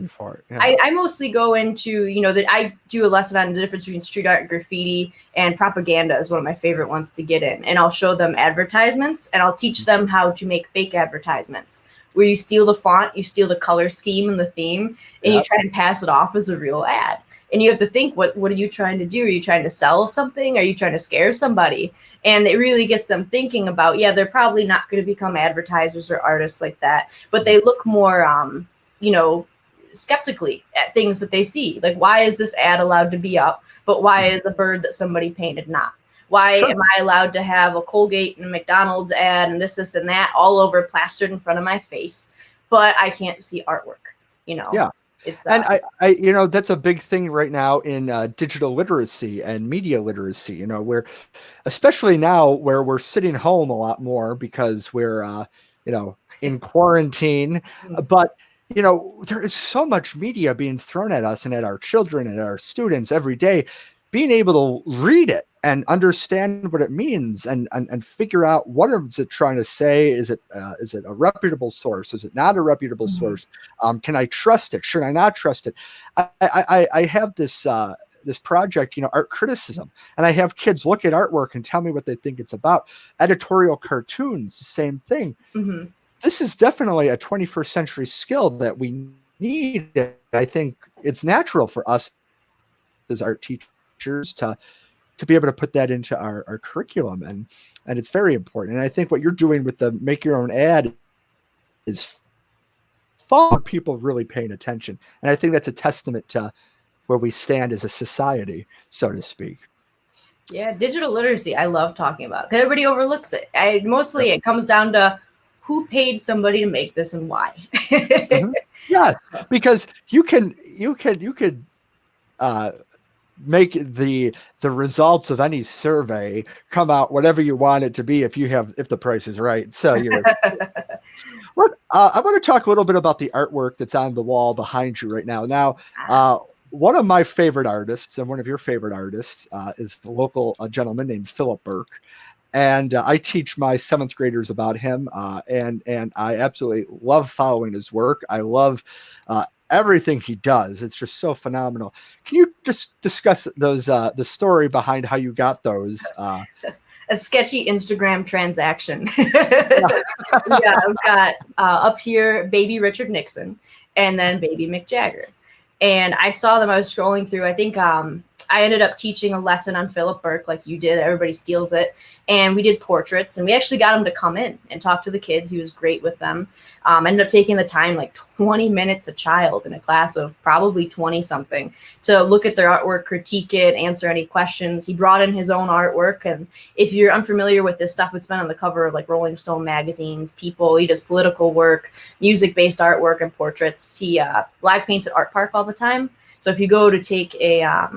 for it. Yeah. I mostly go into, that I do a lesson on the difference between street art and graffiti, and propaganda is one of my favorite ones to get in. And I'll show them advertisements, and I'll teach them how to make fake advertisements, where you steal the font, you steal the color scheme and the theme, and you try and pass it off as a real ad. And you have to think, what are you trying to do? Are you trying to sell something? Are you trying to scare somebody? And it really gets them thinking about, they're probably not going to become advertisers or artists like that, but they look more, skeptically at things that they see. Like, why is this ad allowed to be up, but why is a bird that somebody painted not? Why am I allowed to have a Colgate and a McDonald's ad and this and that all over plastered in front of my face, but I can't see artwork, Yeah. It's and I that's a big thing right now in digital literacy and media literacy, where especially now where we're sitting home a lot more because we're in quarantine, but there is so much media being thrown at us and at our children and our students every day. Being able to read it and understand what it means and figure out what is it trying to say. Is it a reputable source? Is it not a reputable source? Can I trust it? Should I not trust it? I have this project, art criticism, and I have kids look at artwork and tell me what they think it's about. Editorial cartoons, the same thing. This is definitely a 21st century skill that we need. I think it's natural for us as art teachers to be able to put that into our curriculum, and it's very important. And I think what you're doing with the make your own ad is far people really paying attention, and I think that's a testament to where we stand as a society, so to speak. Yeah, digital literacy I love talking about because everybody overlooks it. It comes down to who paid somebody to make this and why. Yes, because you could make the results of any survey come out whatever you want it to be if the price is right. So you're I want to talk a little bit about the artwork that's on the wall behind you right now. Now, one of my favorite artists and one of your favorite artists is a local gentleman named Philip Burke. and I teach my 7th graders about him, and I absolutely love following his work. I love everything he does. It's just so phenomenal. Can you just discuss those the story behind how you got those? A sketchy Instagram transaction. Yeah, I've got up here baby Richard Nixon and then baby Mick Jagger. And I saw them, I was scrolling through, I think I ended up teaching a lesson on Philip Burke like you did. Everybody steals it. And we did portraits, and we actually got him to come in and talk to the kids. He was great with them. I ended up taking the time, like 20 minutes a child in a class of probably 20 something, to look at their artwork, critique it, answer any questions. He brought in his own artwork. And if you're unfamiliar with this stuff, it's been on the cover of like Rolling Stone magazines, People. He does political work, music-based artwork, and portraits. He live paints at Art Park all the time. So if you go to take a, I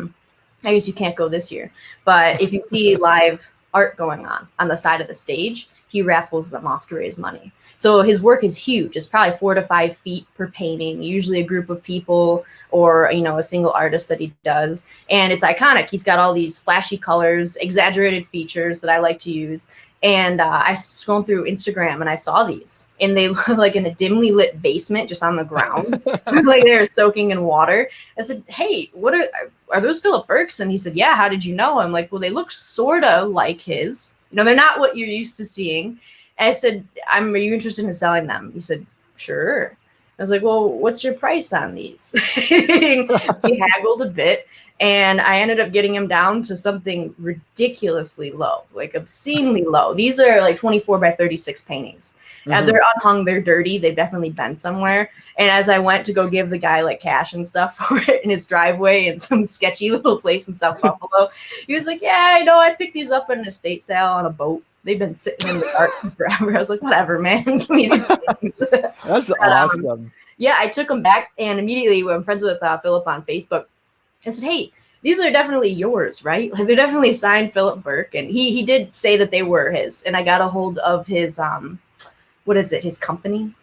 guess you can't go this year, but if you see live art going on the side of the stage, he raffles them off to raise money. So his work is huge. It's probably 4 to 5 feet per painting, usually a group of people or, a single artist that he does. And it's iconic. He's got all these flashy colors, exaggerated features that I like to use. And I scrolled through Instagram and I saw these, and they look like in a dimly lit basement, just on the ground, like they were soaking in water. I said, "Hey, what are those Philip Burks?" And he said, "Yeah, how did you know?" I'm like, "Well, they look sort of like his. They're not what you're used to seeing." And I said, "Are you interested in selling them?" He said, "Sure." I was like, "Well, what's your price on these?" We haggled a bit, and I ended up getting him down to something ridiculously low, like obscenely low. These are like 24 by 36 paintings. Mm-hmm. They're unhung, they're dirty, they've definitely been somewhere. And as I went to go give the guy like cash and stuff for it in his driveway in some sketchy little place in South Buffalo, he was like, "Yeah, I know, I picked these up at an estate sale on a boat. They've been sitting in the dark forever." I was like, "Whatever, man. Give me these things." That's awesome. Yeah, I took them back, and immediately when I'm friends with Philip on Facebook, I said, "Hey, these are definitely yours, right? Like they're definitely signed Philip Burke." And he did say that they were his. And I got a hold of his what is it? His company.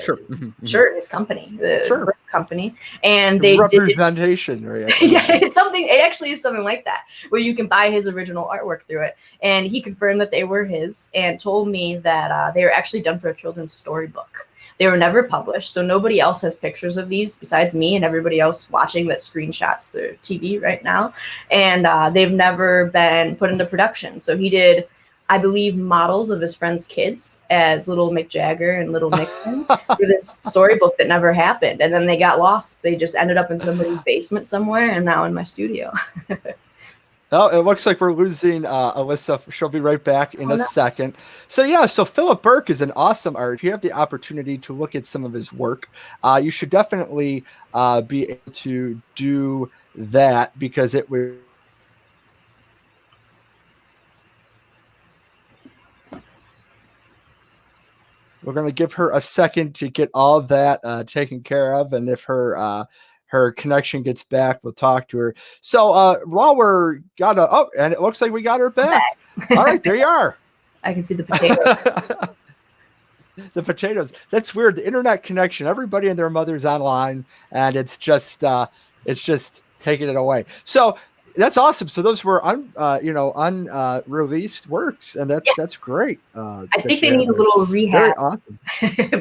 Sure. Sure, his company, the sure. Burke company, and they representation. Did, right? Yeah, it's something. It actually is something like that, where you can buy his original artwork through it. And he confirmed that they were his, and told me that they were actually done for a children's storybook. They were never published, so nobody else has pictures of these besides me and everybody else watching that screenshots their TV right now. And they've never been put into production. So he did, I believe, models of his friends' kids as little Mick Jagger and little Nixon for this storybook that never happened. And then they got lost. They just ended up in somebody's basement somewhere, and now in my studio. Oh, it looks like we're losing Elyssa. She'll be right back in a second. So yeah, so Philip Burke is an awesome artist. If you have the opportunity to look at some of his work, you should definitely be able to do that, because it would. We're going to give her a second to get all of that taken care of, and if her connection gets back, we'll talk to her. So while we're and it looks like we got her back. All right, there you are. I can see the potatoes. The potatoes. That's weird. The internet connection. Everybody and their mother's online, and it's just taking it away. So that's awesome. So those were unreleased works, and that's great. I think they need a little rehab. Very awesome.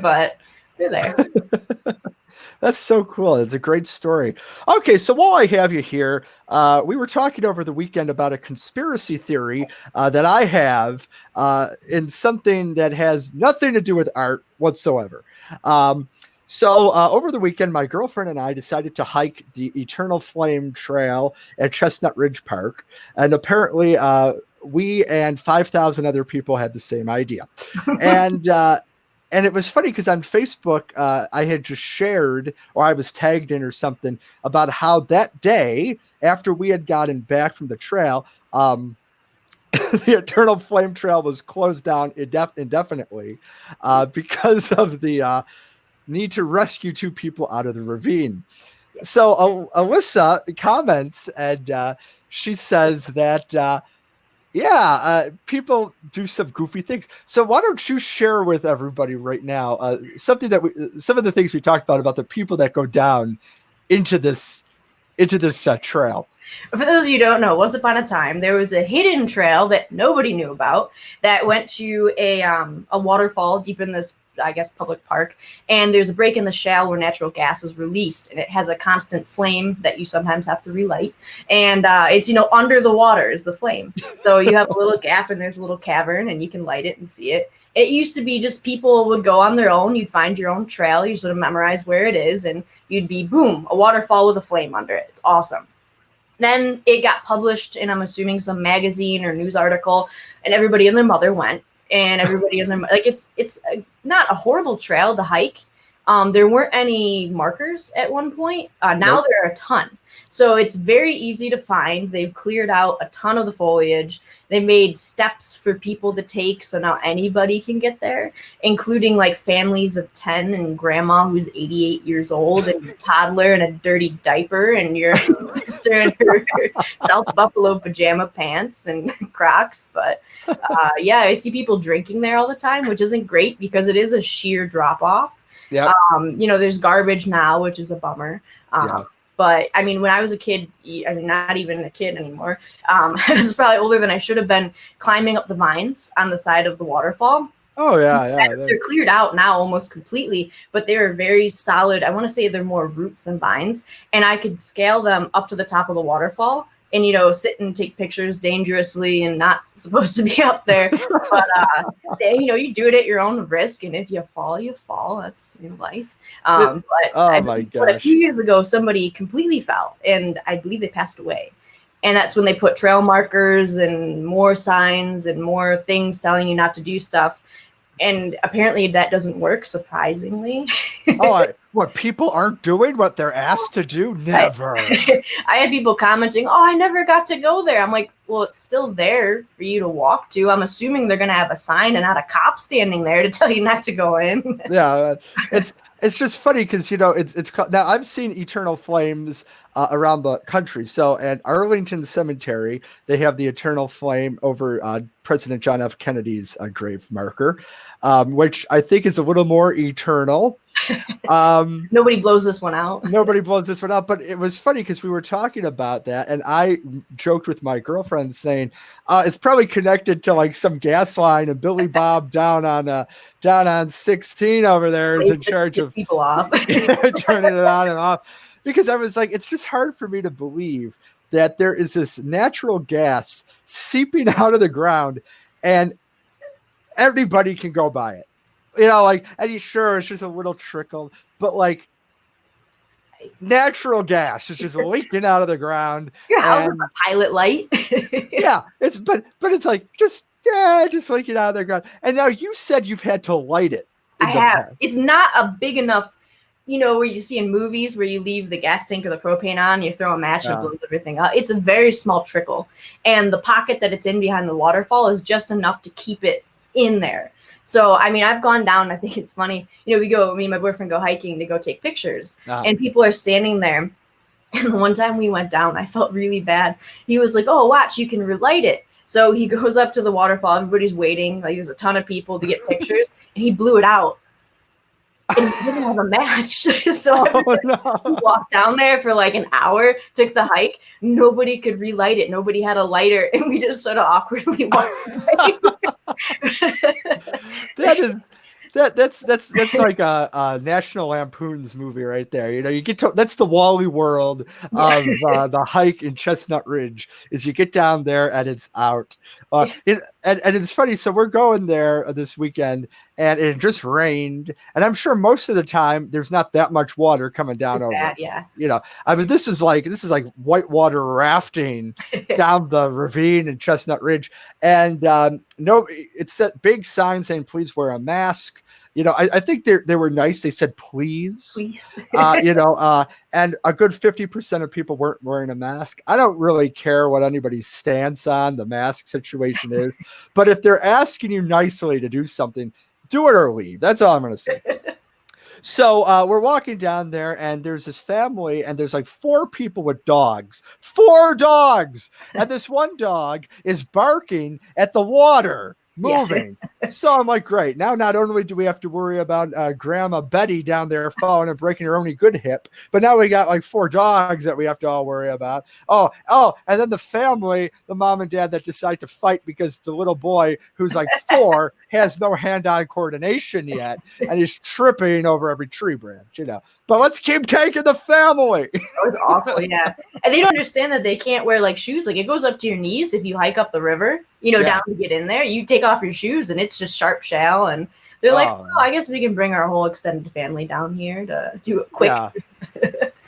But they're there. That's so cool. It's a great story. Okay, so while I have you here, we were talking over the weekend about a conspiracy theory that I have in something that has nothing to do with art whatsoever. So over the weekend, my girlfriend and I decided to hike the Eternal Flame Trail at Chestnut Ridge Park. And apparently we and 5,000 other people had the same idea. And it was funny because on Facebook, I had just shared, or I was tagged in or something, about how that day, after we had gotten back from the trail, the Eternal Flame Trail was closed down indefinitely because of the need to rescue 2 people out of the ravine. So Elyssa comments, and she says that people do some goofy things. So why don't you share with everybody right now some of the things we talked about the people that go down into this trail. For those of you who don't know, once upon a time, there was a hidden trail that nobody knew about that went to a waterfall deep in this, I guess, public park. And there's a break in the shale where natural gas is released, and it has a constant flame that you sometimes have to relight. And it's, under the water is the flame. So you have a little gap, and there's a little cavern, and you can light it and see it. It used to be just people would go on their own. You'd find your own trail. You sort of memorize where it is, and you'd be, boom, a waterfall with a flame under it. It's awesome. Then it got published in, I'm assuming, some magazine or news article, and everybody and their mother went, and everybody and their it's not a horrible trail to hike. There weren't any markers at one point. Now Nope. there are a ton. So it's very easy to find. They've cleared out a ton of the foliage. They made steps for people to take, so now anybody can get there, including like families of 10 and grandma who's 88 years old and your toddler in a dirty diaper and your sister in her South Buffalo pajama pants and Crocs. But yeah, I see people drinking there all the time, which isn't great because it is a sheer drop off. Yeah. There's garbage now, which is a bummer. Yeah. But I mean, when I was a kid, I mean, not even a kid anymore. I was probably older than I should have been, climbing up the vines on the side of the waterfall. Oh yeah. They're cleared out now almost completely, but they are very solid. I want to say they're more roots than vines, and I could scale them up to the top of the waterfall and, sit and take pictures dangerously and not supposed to be up there. But, you do it at your own risk. And if you fall, you fall. That's life. Oh my But a gosh. few years ago, somebody completely fell, and I believe they passed away. And that's when they put trail markers and more signs and more things telling you not to do stuff. And apparently that doesn't work, surprisingly. What people aren't doing what they're asked to do? Never. I had people commenting, "Oh, I never got to go there." I'm like, well, it's still there for you to walk to. I'm assuming they're going to have a sign and not a cop standing there to tell you not to go in. Yeah, it's just funny because it's now I've seen eternal flames around the country. So at Arlington Cemetery, they have the eternal flame over President John F. Kennedy's grave marker, which I think is a little more eternal. Nobody blows this one out. Nobody blows this one out, but it was funny because we were talking about that, and I joked with my girlfriend saying it's probably connected to like some gas line, and Billy Bob down on 16 over there is in charge of people off, turning it on and off. Because I was like, it's just hard for me to believe that there is this natural gas seeping out of the ground, and everybody can go by it. And sure, it's just a little trickle, but like natural gas is just leaking out of the ground. Your house is a pilot light. Yeah, but it's like just leaking out of the ground. And now you said you've had to light it. I have. It's not a big enough, where you see in movies where you leave the gas tank or the propane on, you throw a match and it blows everything up. It's a very small trickle, and the pocket that it's in behind the waterfall is just enough to keep it in there. So, I mean, I've gone down. I think it's funny. Me and my boyfriend go hiking to go take pictures, and people are standing there. And the one time we went down, I felt really bad. He was like, "Oh, watch, you can relight it." So he goes up to the waterfall. Everybody's waiting. Like, there's a ton of people to get pictures, and he blew it out. And he didn't have a match. So we walked down there for like an hour, took the hike. Nobody could relight it. Nobody had a lighter, and we just sort of awkwardly walked away. That's like a National Lampoon's movie right there. You get to, that's the Wally world of the hike in Chestnut Ridge, is you get down there and it's out. And it's funny. So we're going there this weekend, and it just rained, and I'm sure most of the time there's not that much water coming down it's over. Bad, yeah. I mean, this is like whitewater rafting down the ravine in Chestnut Ridge, and it's that big sign saying please wear a mask. I think they were nice. They said please. And a good 50% of people weren't wearing a mask. I don't really care what anybody's stance on the mask situation is, but if they're asking you nicely to do something, do it or leave. That's all I'm going to say. So we're walking down there, and there's this family, and there's like 4 people with dogs. 4 dogs! And this one dog is barking at the water moving. So I'm like, great. Now, not only do we have to worry about Grandma Betty down there falling and breaking her only good hip, but now we got like 4 dogs that we have to all worry about. Oh, and then the family, the mom and dad that decide to fight because the little boy who's like 4 has no hand-eye coordination yet, and he's tripping over every tree branch, But let's keep taking the family. That was awful, yeah. And they don't understand that they can't wear like shoes. Like it goes up to your knees if you hike up the river, down to get in there. You take off your shoes and it's just sharp shell. And they're like, I guess we can bring our whole extended family down here to do it quick. Yeah.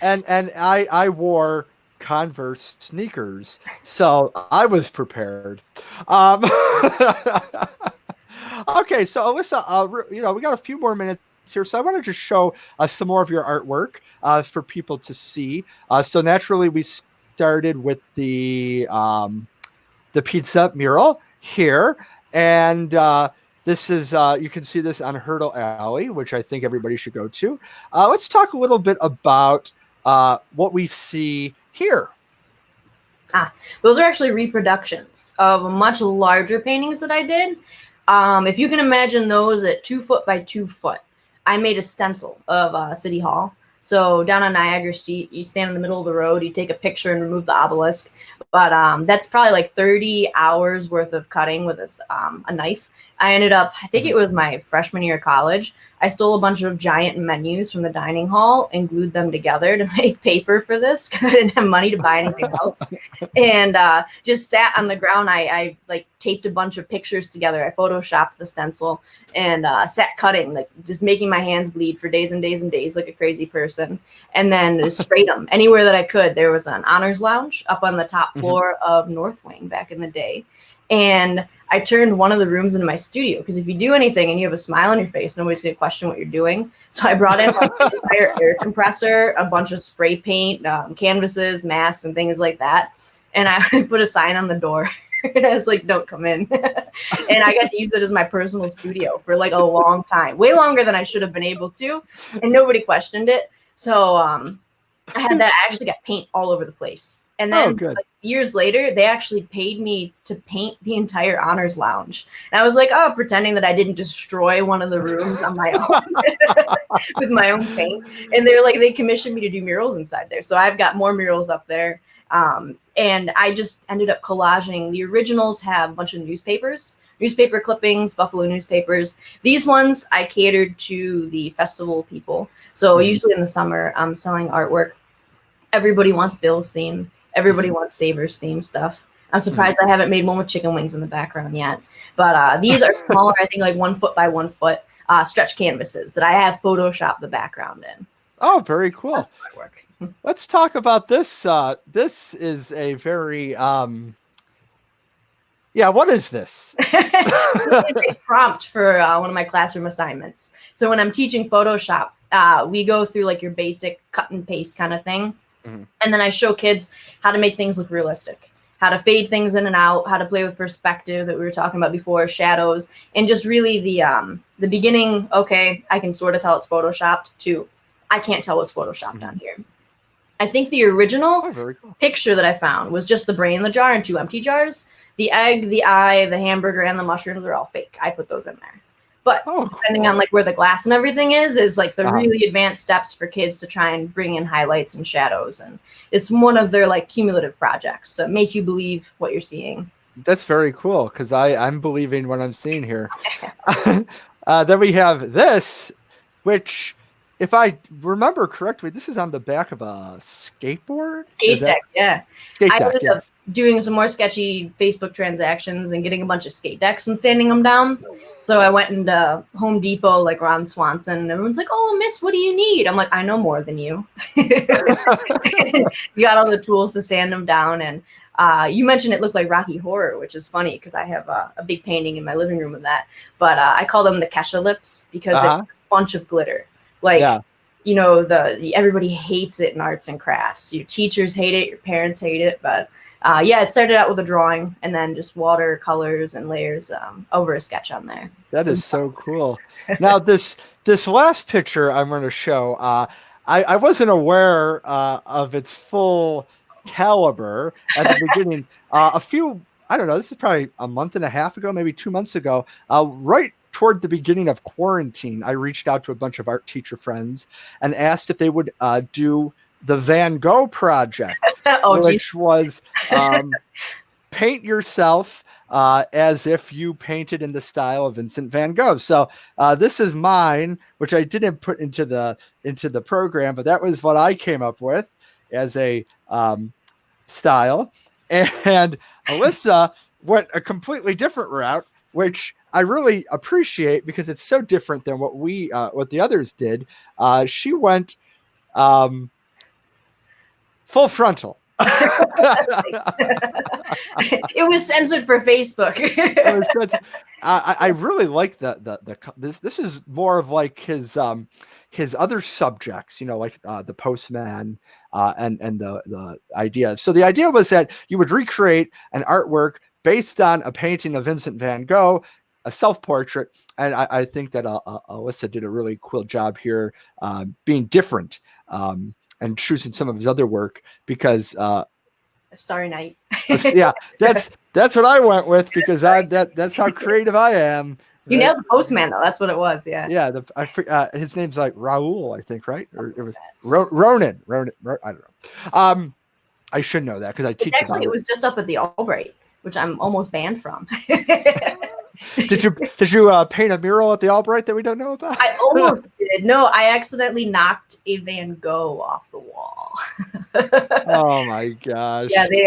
and I wore Converse sneakers, so I was prepared. Okay, so Elyssa, we got a few more minutes here, so I want to just show some more of your artwork for people to see. So naturally, we started with the pizza mural here, and this is you can see this on Hurdle Alley, which I think everybody should go to. Let's talk a little bit about what we see here. Those are actually reproductions of much larger paintings that I did. If you can imagine those at 2 foot by 2 foot, I made a stencil of City Hall. So down on Niagara Street, you stand in the middle of the road, you take a picture and remove the obelisk. But that's probably like 30 hours worth of cutting with a knife. I ended up, I think it was my freshman year of college, I stole a bunch of giant menus from the dining hall and glued them together to make paper for this because I didn't have money to buy anything else. And just sat on the ground. I like taped a bunch of pictures together. I photoshopped the stencil and sat cutting, like just making my hands bleed for days and days and days like a crazy person. And then just sprayed them anywhere that I could. There was an honors lounge up on the top floor of North Wing back in the day. And I turned one of the rooms into my studio because if you do anything and you have a smile on your face, nobody's going to question what you're doing. So I brought in like an entire air compressor, a bunch of spray paint, canvases, masks, and things like that. And I put a sign on the door. And I was like, don't come in. And I got to use it as my personal studio for like a long time, way longer than I should have been able to. And nobody questioned it. So I had that. I actually got paint all over the place. And then like, years later, they actually paid me to paint the entire honors lounge. And I was like, pretending that I didn't destroy one of the rooms on my own with my own paint. And they're like, they commissioned me to do murals inside there. So I've got more murals up there. And I just ended up collaging. The originals have a bunch of newspaper clippings, Buffalo newspapers. These ones I catered to the festival people. So usually in the summer, I'm selling artwork. Everybody wants Bill's theme. Everybody wants Saber's theme stuff. I'm surprised I haven't made one with chicken wings in the background yet. But these are smaller, I think like 1 foot by 1 foot stretch canvases that I have photoshopped the background in. Oh, very cool. That's my work. Let's talk about this. This is a very, what is this? It's a prompt for one of my classroom assignments. So when I'm teaching Photoshop, we go through like your basic cut and paste kind of thing. And then I show kids how to make things look realistic, how to fade things in and out, how to play with perspective that we were talking about before, shadows, and just really the beginning, okay, I can sort of tell it's Photoshopped, to I can't tell what's Photoshopped on here. I think the original picture that I found was just the brain in the jar and 2 empty jars. The egg, the eye, the hamburger, and the mushrooms are all fake. I put those in there. But depending on like where the glass and everything is like the really advanced steps for kids to try and bring in highlights and shadows. And it's one of their like cumulative projects. So make you believe what you're seeing. That's very cool because I'm believing what I'm seeing here. Then we have this, which, if I remember correctly, this is on the back of a skateboard? Skate deck, yeah. Skate deck, I ended up doing some more sketchy Facebook transactions and getting a bunch of skate decks and sanding them down. So I went into Home Depot, like Ron Swanson, and everyone's like, oh, miss, what do you need? I'm like, I know more than you. You got all the tools to sand them down. And you mentioned it looked like Rocky Horror, which is funny because I have a big painting in my living room of that. But I call them the Kesha lips because it's a bunch of glitter. Like, everybody hates it in arts and crafts. Your teachers hate it, your parents hate it. But it started out with a drawing and then just watercolors and layers over a sketch on there. That is so cool. Now, this last picture I'm going to show, I wasn't aware of its full caliber at the beginning. A few I don't know, this is probably a month and a half ago, maybe 2 months ago, right toward the beginning of quarantine, I reached out to a bunch of art teacher friends and asked if they would do the Van Gogh project, Oh, geez. which was paint yourself as if you painted in the style of Vincent van Gogh. So this is mine, which I didn't put into the program, but that was what I came up with as a style. And Elyssa went a completely different route, which I really appreciate because it's so different than what the others did. She went full frontal. It was censored for Facebook. I really like this is more of like his other subjects, like the Postman and the idea. So the idea was that you would recreate an artwork based on a painting of Vincent van Gogh, a self-portrait, and I think that Elyssa did a really cool job here, being different. And choosing some of his other work because A Starry Night. yeah, that's what I went with because that's how creative I am. You nailed the Postman though. That's what it was. Yeah. Yeah. His name's like Raoul, I think, right? Or it was Ronan. I don't know. I should know that because I teach about it. It was just up at the Albright, which I'm almost banned from. Did you paint a mural at the Albright that we don't know about? I almost did. No, I accidentally knocked a Van Gogh off the wall. Oh my gosh. Yeah, they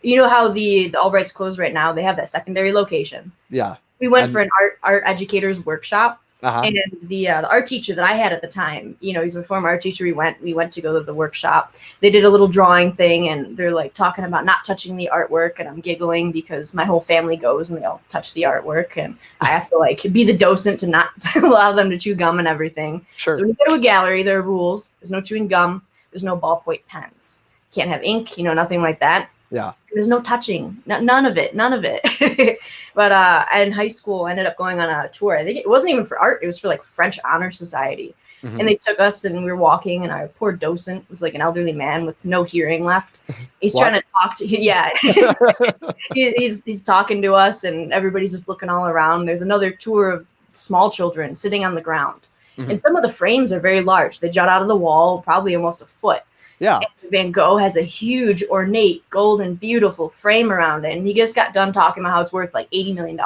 you know how the Albright's closed right now? They have that secondary location. Yeah. We went for an art educator's workshop. Uh-huh. And the art teacher that I had at the time, he's a former art teacher. We went to go to the workshop. They did a little drawing thing, and they're like talking about not touching the artwork, and I'm giggling because my whole family goes and they all touch the artwork, and I have to like be the docent to not allow them to chew gum and everything. Sure. So when you go to a gallery, there are rules. There's no chewing gum. There's no ballpoint pens. You can't have ink. Nothing like that. Yeah. There's no touching, none of it. But in high school, I ended up going on a tour. I think it wasn't even for art. It was for like French Honor Society. Mm-hmm. And they took us and we were walking, and our poor docent was like an elderly man with no hearing left. He's trying to talk to, yeah. he's talking to us, and everybody's just looking all around. There's another tour of small children sitting on the ground. Mm-hmm. And some of the frames are very large. They jut out of the wall, probably almost a foot. Yeah. And Van Gogh has a huge, ornate, golden, beautiful frame around it. And he just got done talking about how it's worth like $80 million.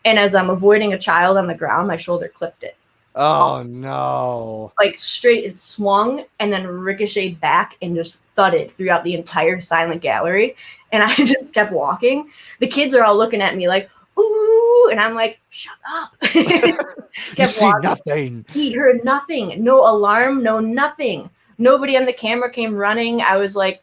And as I'm avoiding a child on the ground, my shoulder clipped it. Oh, no. Like straight, it swung and then ricocheted back and just thudded throughout the entire silent gallery. And I just kept walking. The kids are all looking at me like, ooh, and I'm like, shut up. You see nothing. He heard nothing. No alarm, no nothing. Nobody on the camera came running. I was like,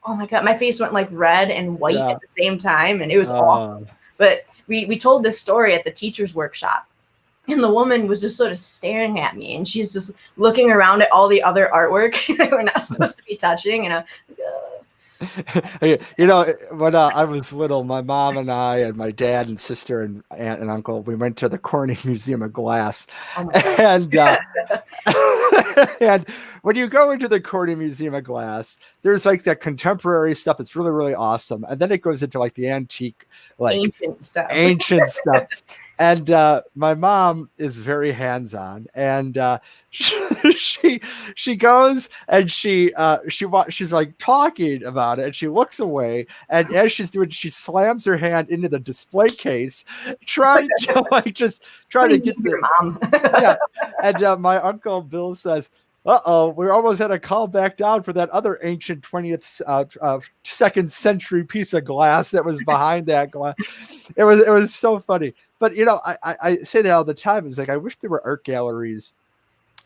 oh my God, my face went like red and white at the same time. And it was awful. But we told this story at the teacher's workshop. And the woman was just sort of staring at me. And she's just looking around at all the other artwork that we're not supposed to be touching. And I'm like, when I was little, my mom and I and my dad and sister and aunt and uncle, we went to the Corning Museum of Glass. Oh and and when you go into the Corning Museum of Glass, there's like that contemporary stuff that's really, really awesome. And then it goes into like the antique, like ancient stuff. And my mom is very hands-on, and she goes and she's like talking about it, and she looks away, and as she's doing, she slams her hand into the display case, trying to get the mom. Yeah. And my uncle Bill says, uh-oh, we almost had to call back down for that other ancient 20th second century piece of glass that was behind that glass. It was so funny. But I say that all the time. It's like I wish there were art galleries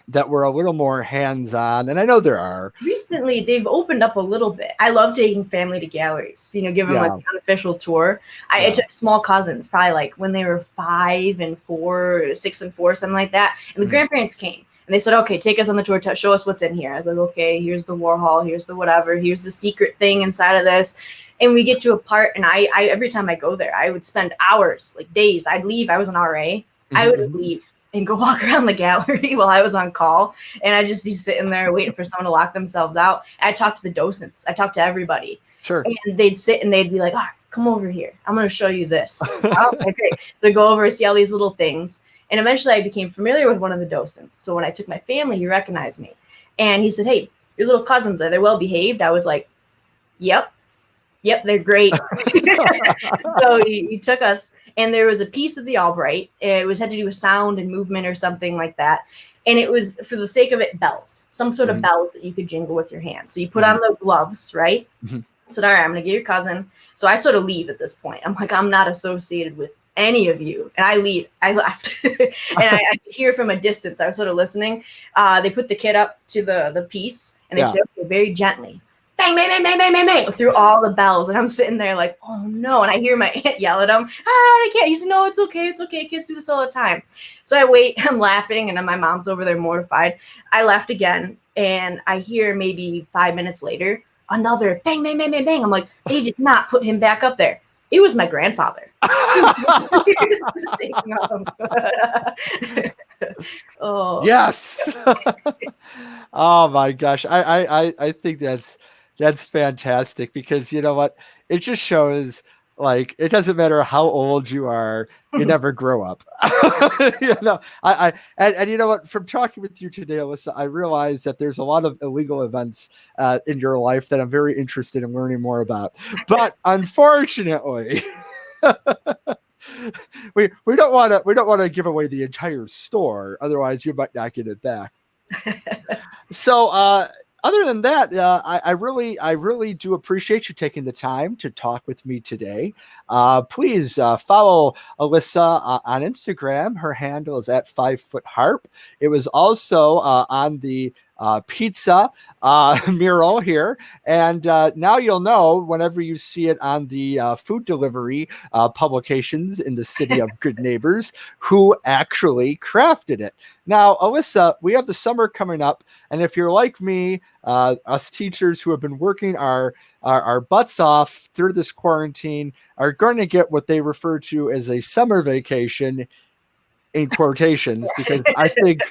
that were a little more hands-on, and I know there are. Recently, they've opened up a little bit. I love taking family to galleries. Give them like an unofficial tour. I took small cousins, probably like when they were 5 and 4, 6 and 4, something like that, and the grandparents came. And they said, okay, take us on the tour, show us what's in here. I was like, okay, here's the Warhol, here's the whatever, here's the secret thing inside of this. And we get to a part, and I every time I go there, I would spend hours, like days. I'd leave. I was an RA. I would leave and go walk around the gallery while I was on call. And I'd just be sitting there waiting for someone to lock themselves out. I talked to the docents. I talked to everybody. Sure. And they'd sit and they'd be like, come over here. I'm going to show you this. Okay, great. So go over, see all these little things. And eventually I became familiar with one of the docents. So when I took my family, he recognized me. And he said, hey, your little cousins, are they well behaved? I was like, yep, they're great. So he took us, and there was a piece of the Albright. It had to do with sound and movement or something like that. And it was, for the sake of it, bells, some sort of bells that you could jingle with your hands. So you put on the gloves, right? Said, all right, I'm going to get your cousin. So I sort of leave at this point. I'm like, I'm not associated with any of you. And I left. And I could hear from a distance. I was sort of listening. They put the kid up to the piece, and they said, okay, very gently, bang, bang, bang, bang, bang, bang, bang, through all the bells. And I'm sitting there like, oh no. And I hear my aunt yell at him, they can't. He said, no, it's okay. It's okay. Kids do this all the time. So I wait, I'm laughing, and then my mom's over there mortified. I left again, and I hear maybe 5 minutes later, another bang, bang, bang, bang, bang. I'm like, they did not put him back up there. It was my grandfather. Oh yes. Oh my gosh. I think that's fantastic, because you know what? It just shows, like, it doesn't matter how old you are, you never grow up. You know, and you know what? From talking with you today, Elyssa, I realize that there's a lot of illegal events in your life that I'm very interested in learning more about. But unfortunately, we don't want to give away the entire store, otherwise you might not get it back. So other than that, I really do appreciate you taking the time to talk with me today. Please follow Elyssa on Instagram. Her handle is at 5footharp. It was also on the pizza mural here, and now you'll know whenever you see it on the food delivery publications in the city of good neighbors who actually crafted it. Now, Elyssa, we have the summer coming up, and if you're like me, us teachers who have been working our butts off through this quarantine are going to get what they refer to as a summer vacation, in quotations, because I think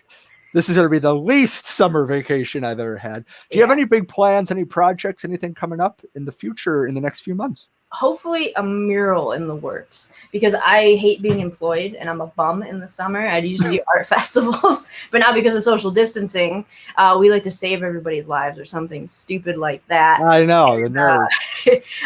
this is going to be the least summer vacation I've ever had. Do you have any big plans, any projects, anything coming up in the future in the next few months? Hopefully a mural in the works, because I hate being employed and I'm a bum in the summer. I'd usually do art festivals, but now because of social distancing, we like to save everybody's lives or something stupid like that. I know, the nerve.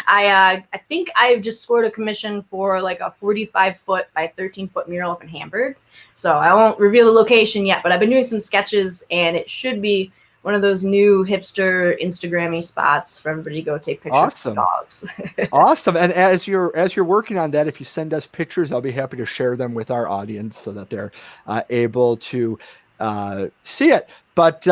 I think I've just scored a commission for like a 45-foot by 13-foot mural up in Hamburg. So I won't reveal the location yet, but I've been doing some sketches, and it should be one of those new hipster Instagrammy spots for everybody to go take pictures of dogs. Awesome. And as you're working on that, if you send us pictures, I'll be happy to share them with our audience so that they're able to see it. But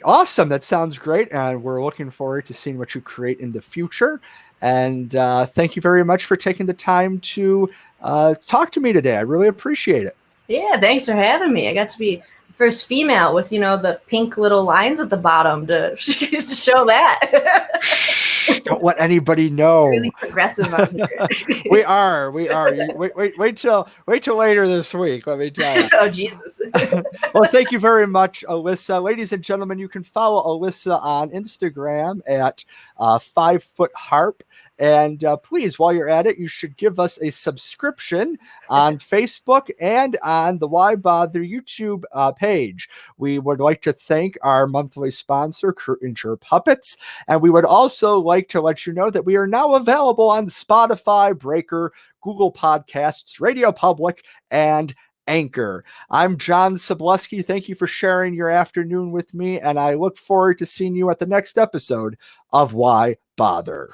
awesome. That sounds great. And we're looking forward to seeing what you create in the future. And thank you very much for taking the time to talk to me today. I really appreciate it. Yeah, thanks for having me. I got to be first female with, the pink little lines at the bottom to show that. Don't let anybody know. Really progressive on here. We are. Wait till later this week. Let me tell you. Oh, Jesus. Well, thank you very much, Elyssa. Ladies and gentlemen, you can follow Elyssa on Instagram at 5footharp. And please, while you're at it, you should give us a subscription on Facebook and on the Why Bother YouTube page. We would like to thank our monthly sponsor, Cringer Puppets. And we would also like to let you know that we are now available on Spotify, Breaker, Google Podcasts, Radio Public, and Anchor. I'm John Szablewski. Thank you for sharing your afternoon with me, and I look forward to seeing you at the next episode of Why Bother.